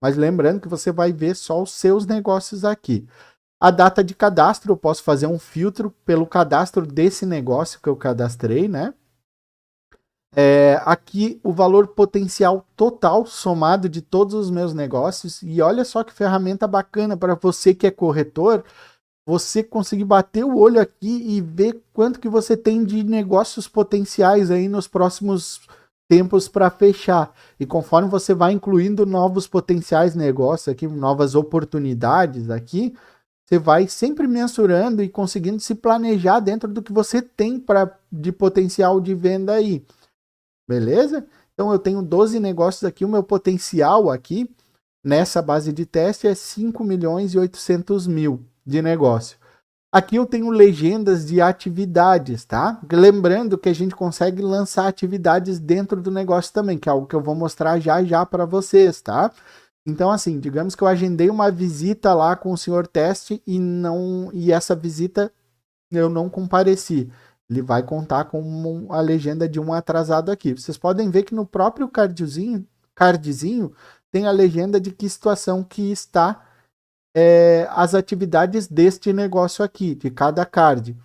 Mas lembrando que você vai ver só os seus negócios aqui. A data de cadastro, eu posso fazer um filtro pelo cadastro desse negócio que eu cadastrei, né? Aqui o valor potencial total somado de todos os meus negócios. E olha só que ferramenta bacana para você que é corretor, você conseguir bater o olho aqui e ver quanto que você tem de negócios potenciais aí nos próximos tempos para fechar. E conforme você vai incluindo novos potenciais negócios aqui, novas oportunidades aqui, você vai sempre mensurando e conseguindo se planejar dentro do que você tem de potencial de venda aí. Beleza? Então eu tenho 12 negócios aqui, o meu potencial aqui nessa base de teste é 5.800.000 de negócio. Aqui eu tenho legendas de atividades, tá? Lembrando que a gente consegue lançar atividades dentro do negócio também, que é algo que eu vou mostrar já para vocês, tá? Então assim, digamos que eu agendei uma visita lá com o senhor Teste e essa visita eu não compareci. Ele vai contar com a legenda de um atrasado aqui. Vocês podem ver que no próprio cardzinho tem a legenda de que situação que está as atividades deste negócio aqui, de cada card.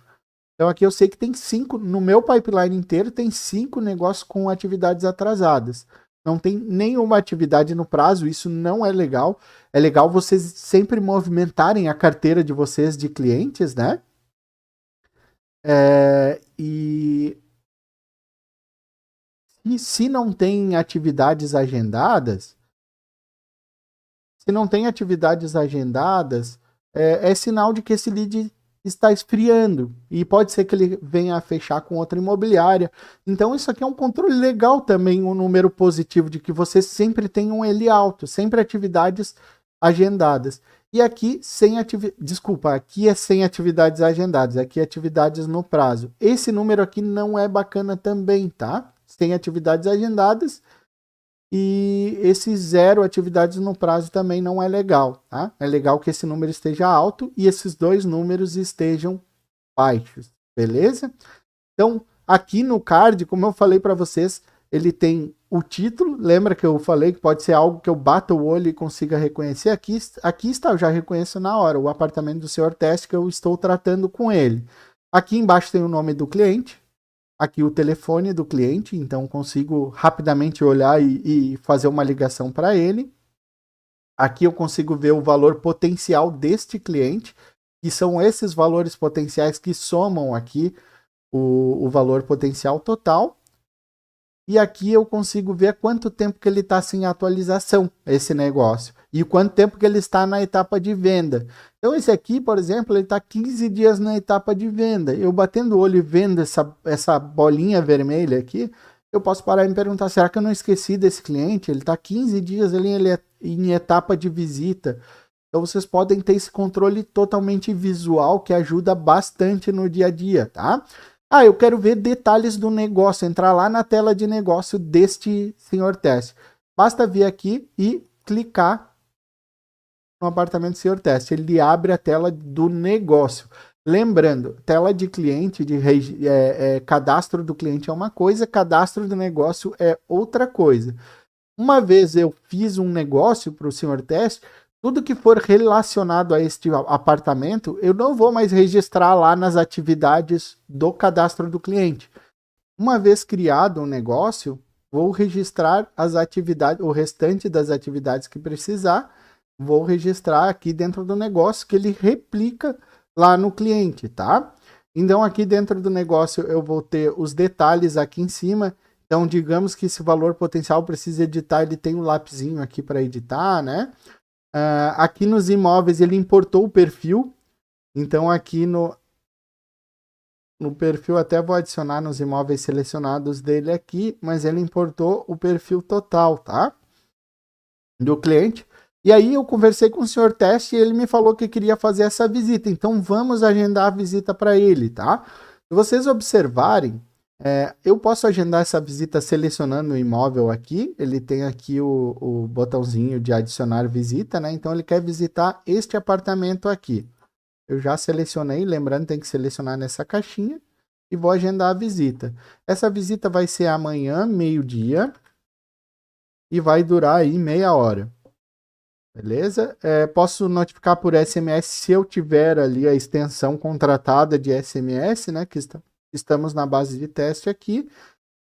Então aqui eu sei que tem 5, no meu pipeline inteiro tem 5 negócios com atividades atrasadas. não tem nenhuma atividade no prazo, isso não é legal. É legal vocês sempre movimentarem a carteira de vocês de clientes, né? E se não tem atividades agendadas, é sinal de que esse lead está esfriando e pode ser que ele venha a fechar com outra imobiliária. Então isso aqui é um controle legal também, um número positivo de que você sempre tem um ele alto, sempre atividades agendadas. E aqui aqui é sem atividades agendadas, aqui é atividades no prazo. Esse número aqui não é bacana também, tá? Sem atividades agendadas. E esse 0 atividades no prazo também não é legal, tá? É legal que esse número esteja alto e esses dois números estejam baixos, beleza? Então, aqui no card, como eu falei para vocês, ele tem o título, lembra que eu falei que pode ser algo que eu bata o olho e consiga reconhecer? Aqui está, eu já reconheço na hora, o apartamento do Sr. Teste que eu estou tratando com ele. Aqui embaixo tem o nome do cliente, aqui o telefone do cliente, então consigo rapidamente olhar e fazer uma ligação para ele. Aqui eu consigo ver o valor potencial deste cliente, que são esses valores potenciais que somam aqui o valor potencial total. E aqui eu consigo ver quanto tempo que ele está sem atualização, esse negócio. E quanto tempo que ele está na etapa de venda. Então esse aqui, por exemplo, ele está 15 dias na etapa de venda. Eu batendo o olho e vendo essa bolinha vermelha aqui, eu posso parar e me perguntar, será que eu não esqueci desse cliente? Ele está 15 dias ali em etapa de visita. Então vocês podem ter esse controle totalmente visual que ajuda bastante no dia a dia, tá? Eu quero ver detalhes do negócio, entrar lá na tela de negócio deste Sr. Teste. Basta vir aqui e clicar no apartamento Sr. Teste. Ele abre a tela do negócio. Lembrando, tela de cliente, cadastro do cliente é uma coisa, cadastro do negócio é outra coisa. Uma vez eu fiz um negócio para o Sr. Teste, tudo que for relacionado a este apartamento, eu não vou mais registrar lá nas atividades do cadastro do cliente. Uma vez criado um negócio, vou registrar as atividades, o restante das atividades que precisar, vou registrar aqui dentro do negócio que ele replica lá no cliente, tá? Então aqui dentro do negócio eu vou ter os detalhes aqui em cima. Então digamos que esse valor potencial precisa editar, ele tem um lapisinho aqui para editar, né? Aqui nos imóveis ele importou o perfil, então aqui no perfil até vou adicionar nos imóveis selecionados dele aqui, mas ele importou o perfil total, tá? Do cliente. E aí eu conversei com o Sr. Teste e ele me falou que queria fazer essa visita, então vamos agendar a visita para ele, tá? Se vocês observarem, eu posso agendar essa visita selecionando o imóvel aqui. Ele tem aqui o botãozinho de adicionar visita, né? Então ele quer visitar este apartamento aqui. Eu já selecionei, lembrando, tem que selecionar nessa caixinha e vou agendar a visita. Essa visita vai ser amanhã, meio-dia, e vai durar aí meia hora. Beleza? Posso notificar por SMS se eu tiver ali a extensão contratada de SMS, né? Que estamos na base de teste aqui.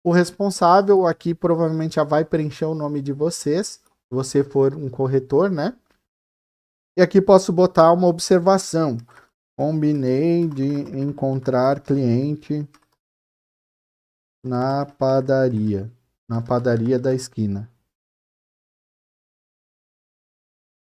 O responsável aqui provavelmente já vai preencher o nome de vocês, se você for um corretor, né? E aqui posso botar uma observação. Combinei de encontrar cliente na padaria da esquina.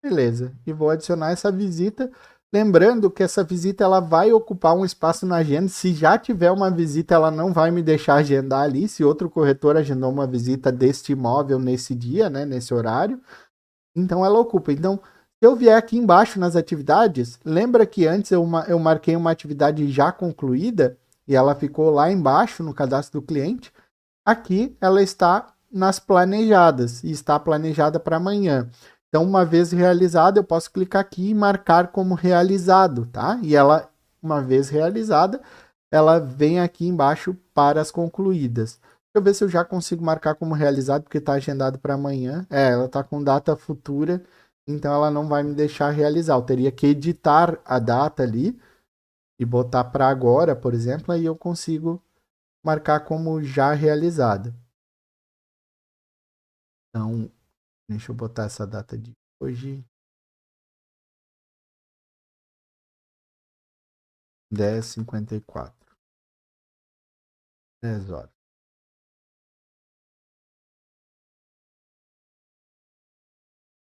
Beleza, e vou adicionar essa visita. Lembrando que essa visita ela vai ocupar um espaço na agenda. Se já tiver uma visita, ela não vai me deixar agendar ali. Se outro corretor agendou uma visita deste imóvel nesse dia, né, nesse horário, então ela ocupa. Então, se eu vier aqui embaixo nas atividades, lembra que antes eu marquei uma atividade já concluída e ela ficou lá embaixo no cadastro do cliente. Aqui ela está nas planejadas e está planejada para amanhã. Então, uma vez realizada, eu posso clicar aqui e marcar como realizado, tá? E ela, uma vez realizada, ela vem aqui embaixo para as concluídas. Deixa eu ver se eu já consigo marcar como realizado, porque está agendado para amanhã. Ela está com data futura, então ela não vai me deixar realizar. Eu teria que editar a data ali e botar para agora, por exemplo, aí eu consigo marcar como já realizada. Então, deixa eu botar essa data de hoje. 10h54. 10 horas.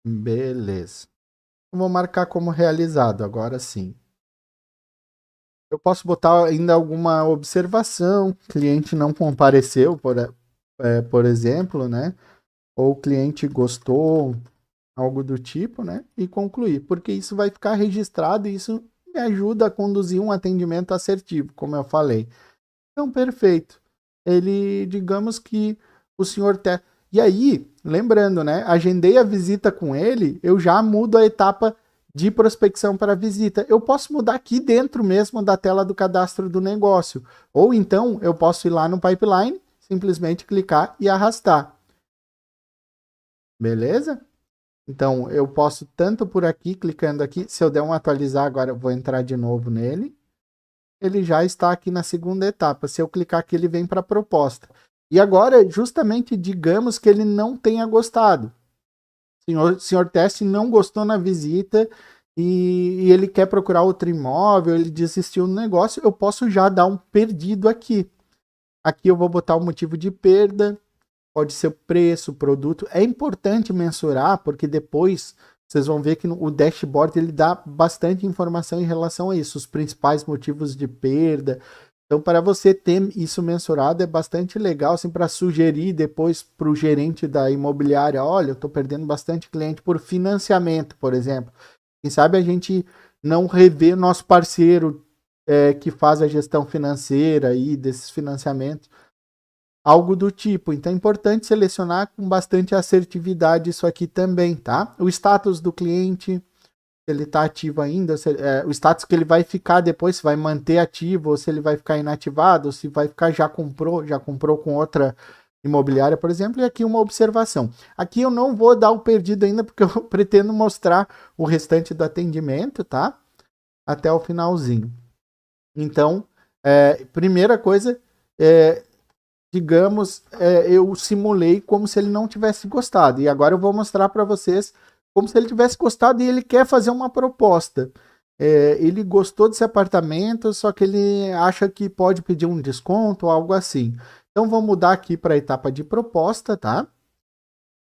Beleza. Eu vou marcar como realizado, agora sim. Eu posso botar ainda alguma observação. Cliente não compareceu, por exemplo, né? Ou o cliente gostou, algo do tipo, né? E concluir, porque isso vai ficar registrado e isso me ajuda a conduzir um atendimento assertivo, como eu falei. Então, perfeito. Ele, digamos que o senhor E aí, lembrando, né? Agendei a visita com ele, eu já mudo a etapa de prospecção para visita. Eu posso mudar aqui dentro mesmo da tela do cadastro do negócio. Ou então, eu posso ir lá no pipeline, simplesmente clicar e arrastar. Beleza? Então, eu posso tanto por aqui, clicando aqui, se eu der um atualizar agora, eu vou entrar de novo nele. Ele já está aqui na segunda etapa. Se eu clicar aqui, ele vem para a proposta. E agora, justamente, digamos que ele não tenha gostado. O senhor teste não gostou na visita e ele quer procurar outro imóvel, ele desistiu do negócio, eu posso já dar um perdido aqui. Aqui eu vou botar o motivo de perda, pode ser o preço, o produto. É importante mensurar, porque depois vocês vão ver que o dashboard ele dá bastante informação em relação a isso, os principais motivos de perda. Então, para você ter isso mensurado, é bastante legal, assim, para sugerir depois para o gerente da imobiliária, olha, eu estou perdendo bastante cliente por financiamento, por exemplo. Quem sabe a gente não rever nosso parceiro que faz a gestão financeira aí desses financiamentos, algo do tipo. Então é importante selecionar com bastante assertividade isso aqui também, tá? O status do cliente, se ele está ativo ainda, o status que ele vai ficar depois, se vai manter ativo ou se ele vai ficar inativado, ou se vai ficar já comprou com outra imobiliária, por exemplo. E aqui uma observação. Aqui eu não vou dar o perdido ainda, porque eu pretendo mostrar o restante do atendimento, tá? Até o finalzinho. Então, primeira coisa, digamos, eu simulei como se ele não tivesse gostado. E agora eu vou mostrar para vocês como se ele tivesse gostado e ele quer fazer uma proposta. Ele gostou desse apartamento, só que ele acha que pode pedir um desconto ou algo assim. Então, vou mudar aqui para a etapa de proposta, tá?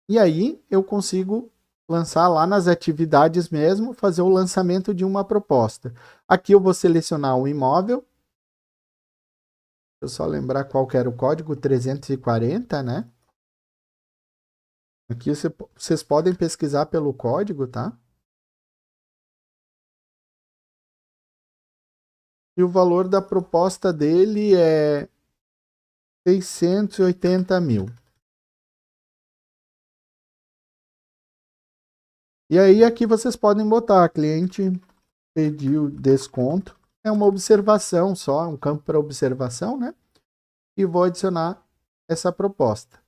E aí eu consigo lançar lá nas atividades mesmo, fazer o lançamento de uma proposta. Aqui eu vou selecionar o imóvel. Deixa eu só lembrar qual que era o código, 340, né? Aqui vocês podem pesquisar pelo código, tá? E o valor da proposta dele é 680 mil. E aí aqui vocês podem botar, cliente pediu desconto. É uma observação só, um campo para observação, né? E vou adicionar essa proposta.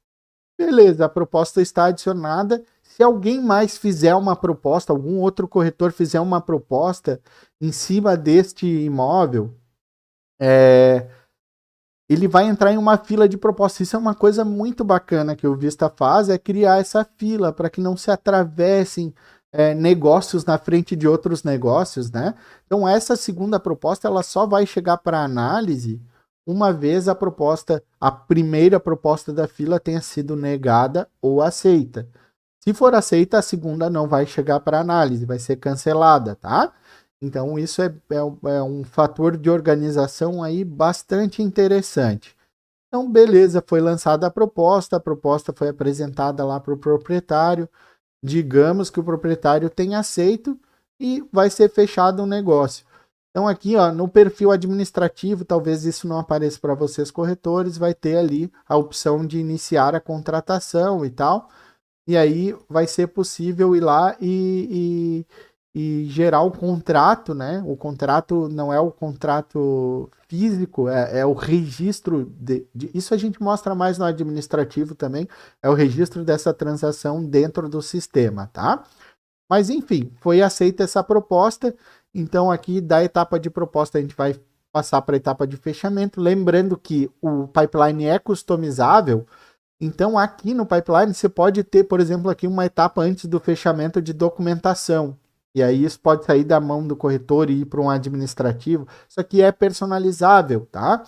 Beleza, a proposta está adicionada. Se alguém mais fizer uma proposta, algum outro corretor fizer uma proposta em cima deste imóvel, ele vai entrar em uma fila de propostas. Isso é uma coisa muito bacana que o Vista faz, é criar essa fila para que não se atravessem negócios na frente de outros negócios, né? Então essa segunda proposta ela só vai chegar para análise uma vez a primeira proposta da fila tenha sido negada ou aceita. Se for aceita, a segunda não vai chegar para análise, vai ser cancelada, tá? Então, isso é um fator de organização aí bastante interessante. Então, beleza, foi lançada a proposta foi apresentada lá para o proprietário. Digamos que o proprietário tenha aceito e vai ser fechado um negócio. Então, aqui ó, no perfil administrativo, talvez isso não apareça para vocês corretores, vai ter ali a opção de iniciar a contratação e tal. E aí vai ser possível ir lá e gerar o contrato, né? O contrato não é o contrato físico, é o registro isso a gente mostra mais no administrativo também, é o registro dessa transação dentro do sistema, tá? Mas enfim, foi aceita essa proposta, então aqui da etapa de proposta a gente vai passar para a etapa de fechamento, lembrando que o pipeline é customizável, Então, aqui no pipeline, você pode ter, por exemplo, aqui uma etapa antes do fechamento de documentação. E aí isso pode sair da mão do corretor e ir para um administrativo. Isso aqui é personalizável, tá?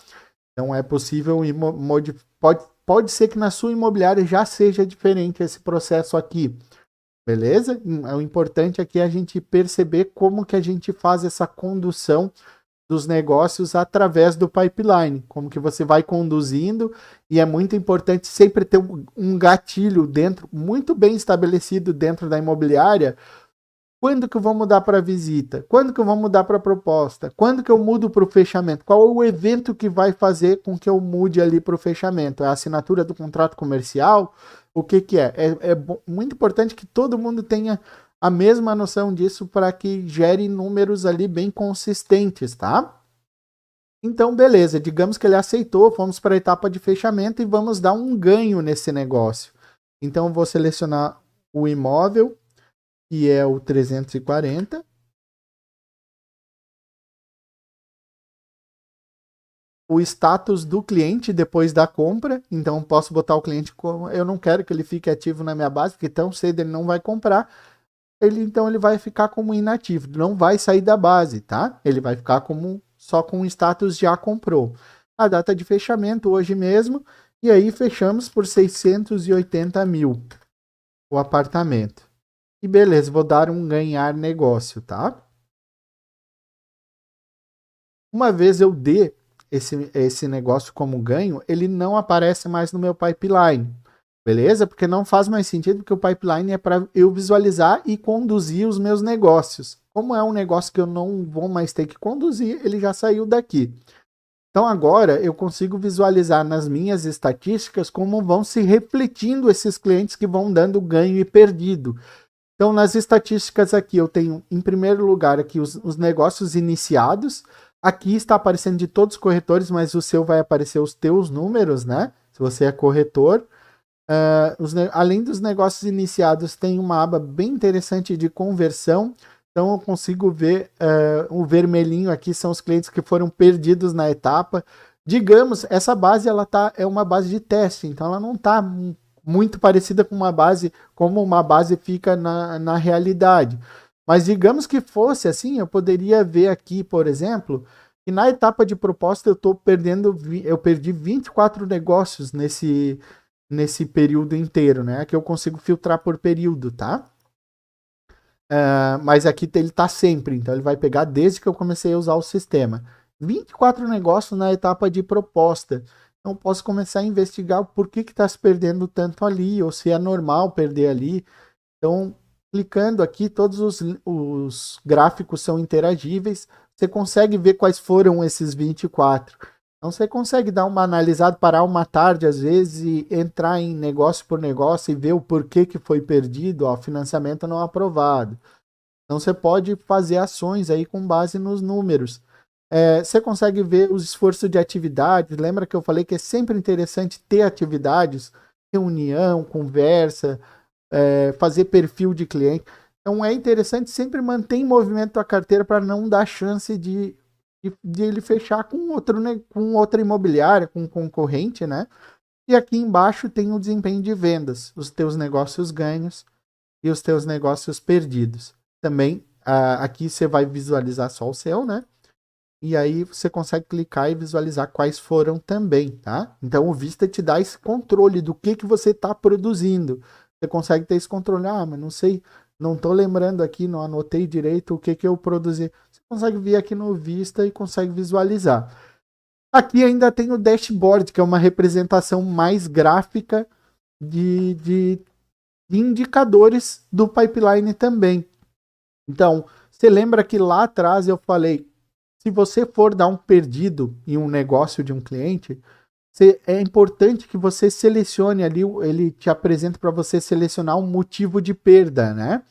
Então, é possível pode ser que na sua imobiliária já seja diferente esse processo aqui. Beleza? O importante aqui é a gente perceber como que a gente faz essa condução dos negócios através do pipeline, como que você vai conduzindo, e é muito importante sempre ter um gatilho dentro, muito bem estabelecido dentro da imobiliária. Quando que eu vou mudar para visita? Quando que eu vou mudar para proposta? Quando que eu mudo para o fechamento? Qual é o evento que vai fazer com que eu mude ali para o fechamento? É a assinatura do contrato comercial? O que que é? É muito importante que todo mundo tenha a mesma noção disso para que gere números ali bem consistentes, tá? Então, beleza, digamos que ele aceitou, fomos para a etapa de fechamento e vamos dar um ganho nesse negócio. Então, vou selecionar o imóvel, que é o 340. O status do cliente depois da compra, então posso botar o cliente como eu não quero que ele fique ativo na minha base, porque tão cedo ele não vai comprar. Então ele vai ficar como inativo, não vai sair da base, tá? Ele vai ficar como só com o status já comprou. A data de fechamento hoje mesmo, e aí fechamos por 680 mil o apartamento. E beleza, vou dar um ganhar negócio, tá? Uma vez eu dê esse negócio como ganho, ele não aparece mais no meu pipeline. Beleza? Porque não faz mais sentido, porque o pipeline é para eu visualizar e conduzir os meus negócios. Como é um negócio que eu não vou mais ter que conduzir, ele já saiu daqui. Então agora eu consigo visualizar nas minhas estatísticas como vão se refletindo esses clientes que vão dando ganho e perdido. Então nas estatísticas aqui eu tenho em primeiro lugar aqui os negócios iniciados. Aqui está aparecendo de todos os corretores, mas o seu vai aparecer os teus números, né? Se você é corretor. Além dos negócios iniciados, tem uma aba bem interessante de conversão. Então eu consigo ver o vermelhinho aqui são os clientes que foram perdidos na etapa. Digamos, essa base é uma base de teste, então ela não está muito parecida com uma base, como uma base fica na realidade. Mas digamos que fosse assim, eu poderia ver aqui, por exemplo, que na etapa de proposta eu perdi 24 negócios nesse período inteiro, né? Aqui eu consigo filtrar por período, tá? Mas aqui ele tá sempre, então ele vai pegar desde que eu comecei a usar o sistema. 24 negócios na etapa de proposta. Então posso começar a investigar por que está se perdendo tanto ali, ou se é normal perder ali. Então, clicando aqui, todos os gráficos são interagíveis. Você consegue ver quais foram esses 24. Então você consegue dar uma analisada, parar uma tarde às vezes e entrar em negócio por negócio e ver o porquê que foi perdido, ó, financiamento não aprovado. Então você pode fazer ações aí com base nos números. Você consegue ver os esforços de atividade. Lembra que eu falei que é sempre interessante ter atividades, reunião, conversa, fazer perfil de cliente. Então é interessante sempre manter em movimento a carteira para não dar chance de ele fechar com outra imobiliária, com um concorrente, né? E aqui embaixo tem o desempenho de vendas, os teus negócios ganhos e os teus negócios perdidos. Também aqui você vai visualizar só o seu, né? E aí você consegue clicar e visualizar quais foram também, tá? Então o Vista te dá esse controle do que você está produzindo. Você consegue ter esse controle, mas não sei, não estou lembrando aqui, não anotei direito o que eu produzi. Você consegue vir aqui no Vista e consegue visualizar. Aqui ainda tem o dashboard, que é uma representação mais gráfica de indicadores do pipeline também. Então, você lembra que lá atrás eu falei, se você for dar um perdido em um negócio de um cliente, é importante que você selecione ali, ele te apresenta para você selecionar um motivo de perda, né?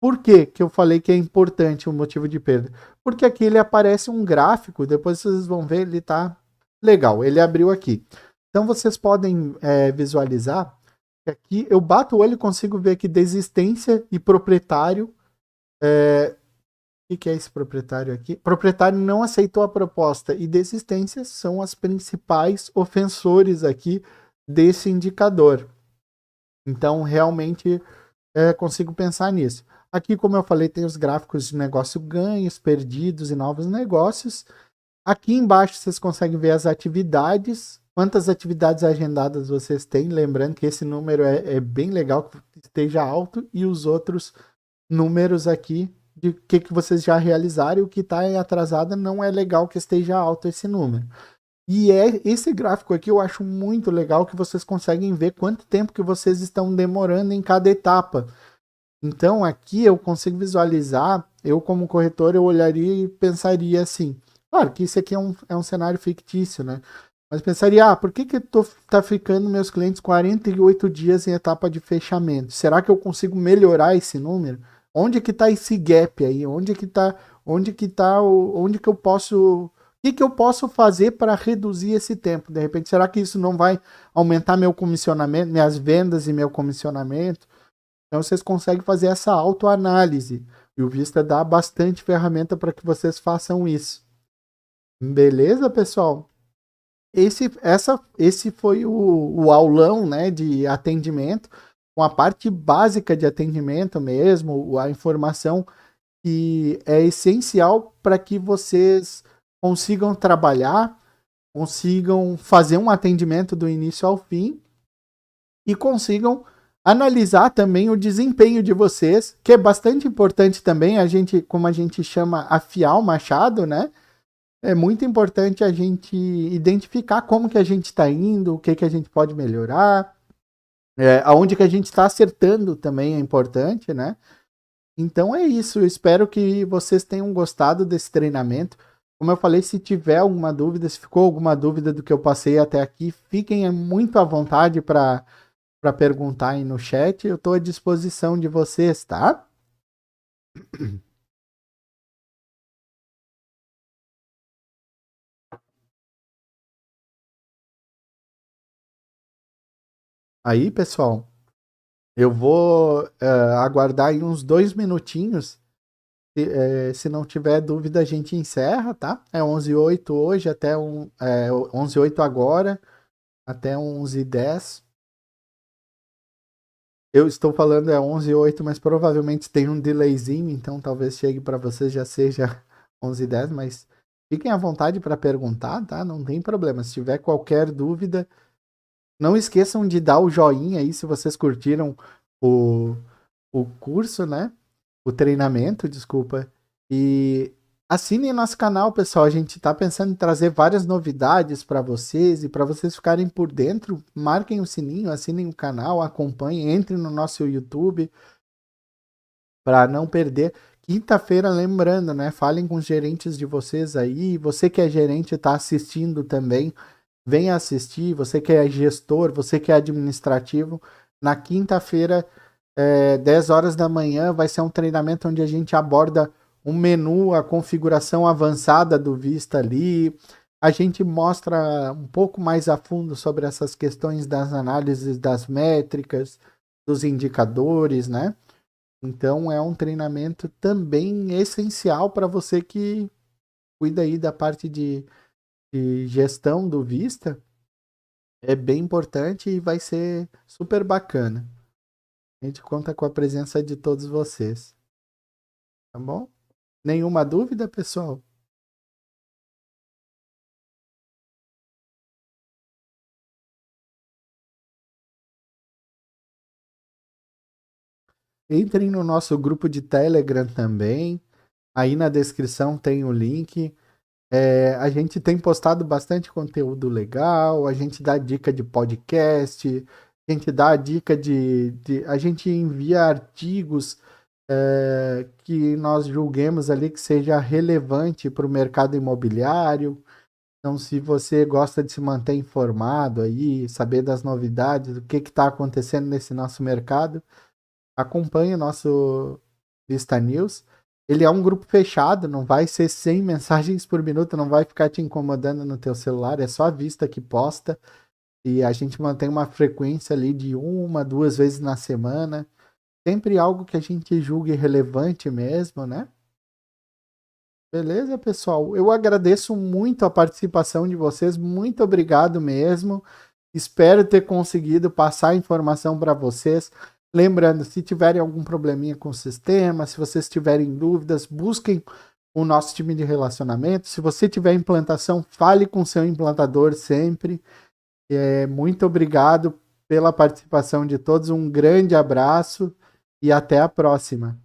Por que eu falei que é importante o motivo de perda? Porque aqui ele aparece um gráfico, depois vocês vão ver, ele tá legal, ele abriu aqui. Então vocês podem visualizar que aqui eu bato o olho e consigo ver aqui desistência e proprietário. O que é esse proprietário aqui? Proprietário não aceitou a proposta e desistência são as principais ofensores aqui desse indicador. Então, realmente, consigo pensar nisso. Aqui, como eu falei, tem os gráficos de negócio ganhos, perdidos e novos negócios. Aqui embaixo vocês conseguem ver as atividades, quantas atividades agendadas vocês têm. Lembrando que esse número é bem legal que esteja alto, e os outros números aqui de que vocês já realizaram, e o que está atrasado não é legal que esteja alto esse número. E esse gráfico aqui eu acho muito legal, que vocês conseguem ver quanto tempo que vocês estão demorando em cada etapa. Então aqui eu consigo visualizar, eu como corretor, eu olharia e pensaria assim, claro que isso aqui é um cenário fictício, né? Mas pensaria, por que tá ficando meus clientes 48 dias em etapa de fechamento? Será que eu consigo melhorar esse número? Onde que tá esse gap aí? Onde que eu posso... O que eu posso fazer para reduzir esse tempo? De repente, será que isso não vai aumentar meu comissionamento, minhas vendas e meu comissionamento? Então vocês conseguem fazer essa autoanálise. E o Vista dá bastante ferramenta para que vocês façam isso. Beleza, pessoal? Esse foi o aulão, né, de atendimento, com a parte básica de atendimento mesmo, a informação que é essencial para que vocês consigam trabalhar, consigam fazer um atendimento do início ao fim e consigam analisar também o desempenho de vocês, que é bastante importante também, como a gente chama, afiar o machado, né? É muito importante a gente identificar como que a gente está indo, o que a gente pode melhorar, aonde que a gente está acertando também é importante, né? Então é isso, eu espero que vocês tenham gostado desse treinamento. Como eu falei, se tiver alguma dúvida, se ficou alguma dúvida do que eu passei até aqui, fiquem muito à vontade para perguntar aí no chat. Eu estou à disposição de vocês, tá? Aí, pessoal, eu vou aguardar aí uns 2 minutinhos. Se não tiver dúvida, a gente encerra, tá? É 11h08 hoje, até 11h08 agora, até 11h10. Eu estou falando 11h08, mas provavelmente tem um delayzinho, então talvez chegue para vocês já seja 11h10, mas fiquem à vontade para perguntar, tá? Não tem problema. Se tiver qualquer dúvida, não esqueçam de dar o joinha aí se vocês curtiram o, o curso, né? O treinamento, desculpa. E assinem nosso canal, pessoal. A gente está pensando em trazer várias novidades para vocês, e para vocês ficarem por dentro, marquem o sininho, assinem o canal, acompanhem, entrem no nosso YouTube para não perder. Quinta-feira, lembrando, né? Falem com os gerentes de vocês aí. Você que é gerente está assistindo também, venha assistir. Você que é gestor, você que é administrativo, na quinta-feira, 10 horas da manhã, vai ser um treinamento onde a gente aborda um menu, a configuração avançada do Vista ali. A gente mostra um pouco mais a fundo sobre essas questões das análises das métricas, dos indicadores, né? Então é um treinamento também essencial para você que cuida aí da parte de gestão do Vista. É bem importante e vai ser super bacana. A gente conta com a presença de todos vocês. Tá bom? Nenhuma dúvida, pessoal? Entrem no nosso grupo de Telegram também. Aí na descrição tem o link. A gente tem postado bastante conteúdo legal. A gente dá dica de podcast. A gente dá a dica a gente envia artigos que nós julguemos ali que seja relevante para o mercado imobiliário. Então, se você gosta de se manter informado aí, saber das novidades, o que está acontecendo nesse nosso mercado, acompanhe o nosso Vista News. Ele é um grupo fechado, não vai ser 100 mensagens por minuto, não vai ficar te incomodando no teu celular, é só a Vista que posta. E a gente mantém uma frequência ali de 1, 2 vezes na semana. Sempre algo que a gente julgue relevante mesmo, né? Beleza, pessoal? Eu agradeço muito a participação de vocês, muito obrigado mesmo. Espero ter conseguido passar a informação para vocês. Lembrando, se tiverem algum probleminha com o sistema, se vocês tiverem dúvidas, busquem o nosso time de relacionamento. Se você tiver implantação, fale com seu implantador sempre. Muito obrigado pela participação de todos. Um grande abraço e até a próxima.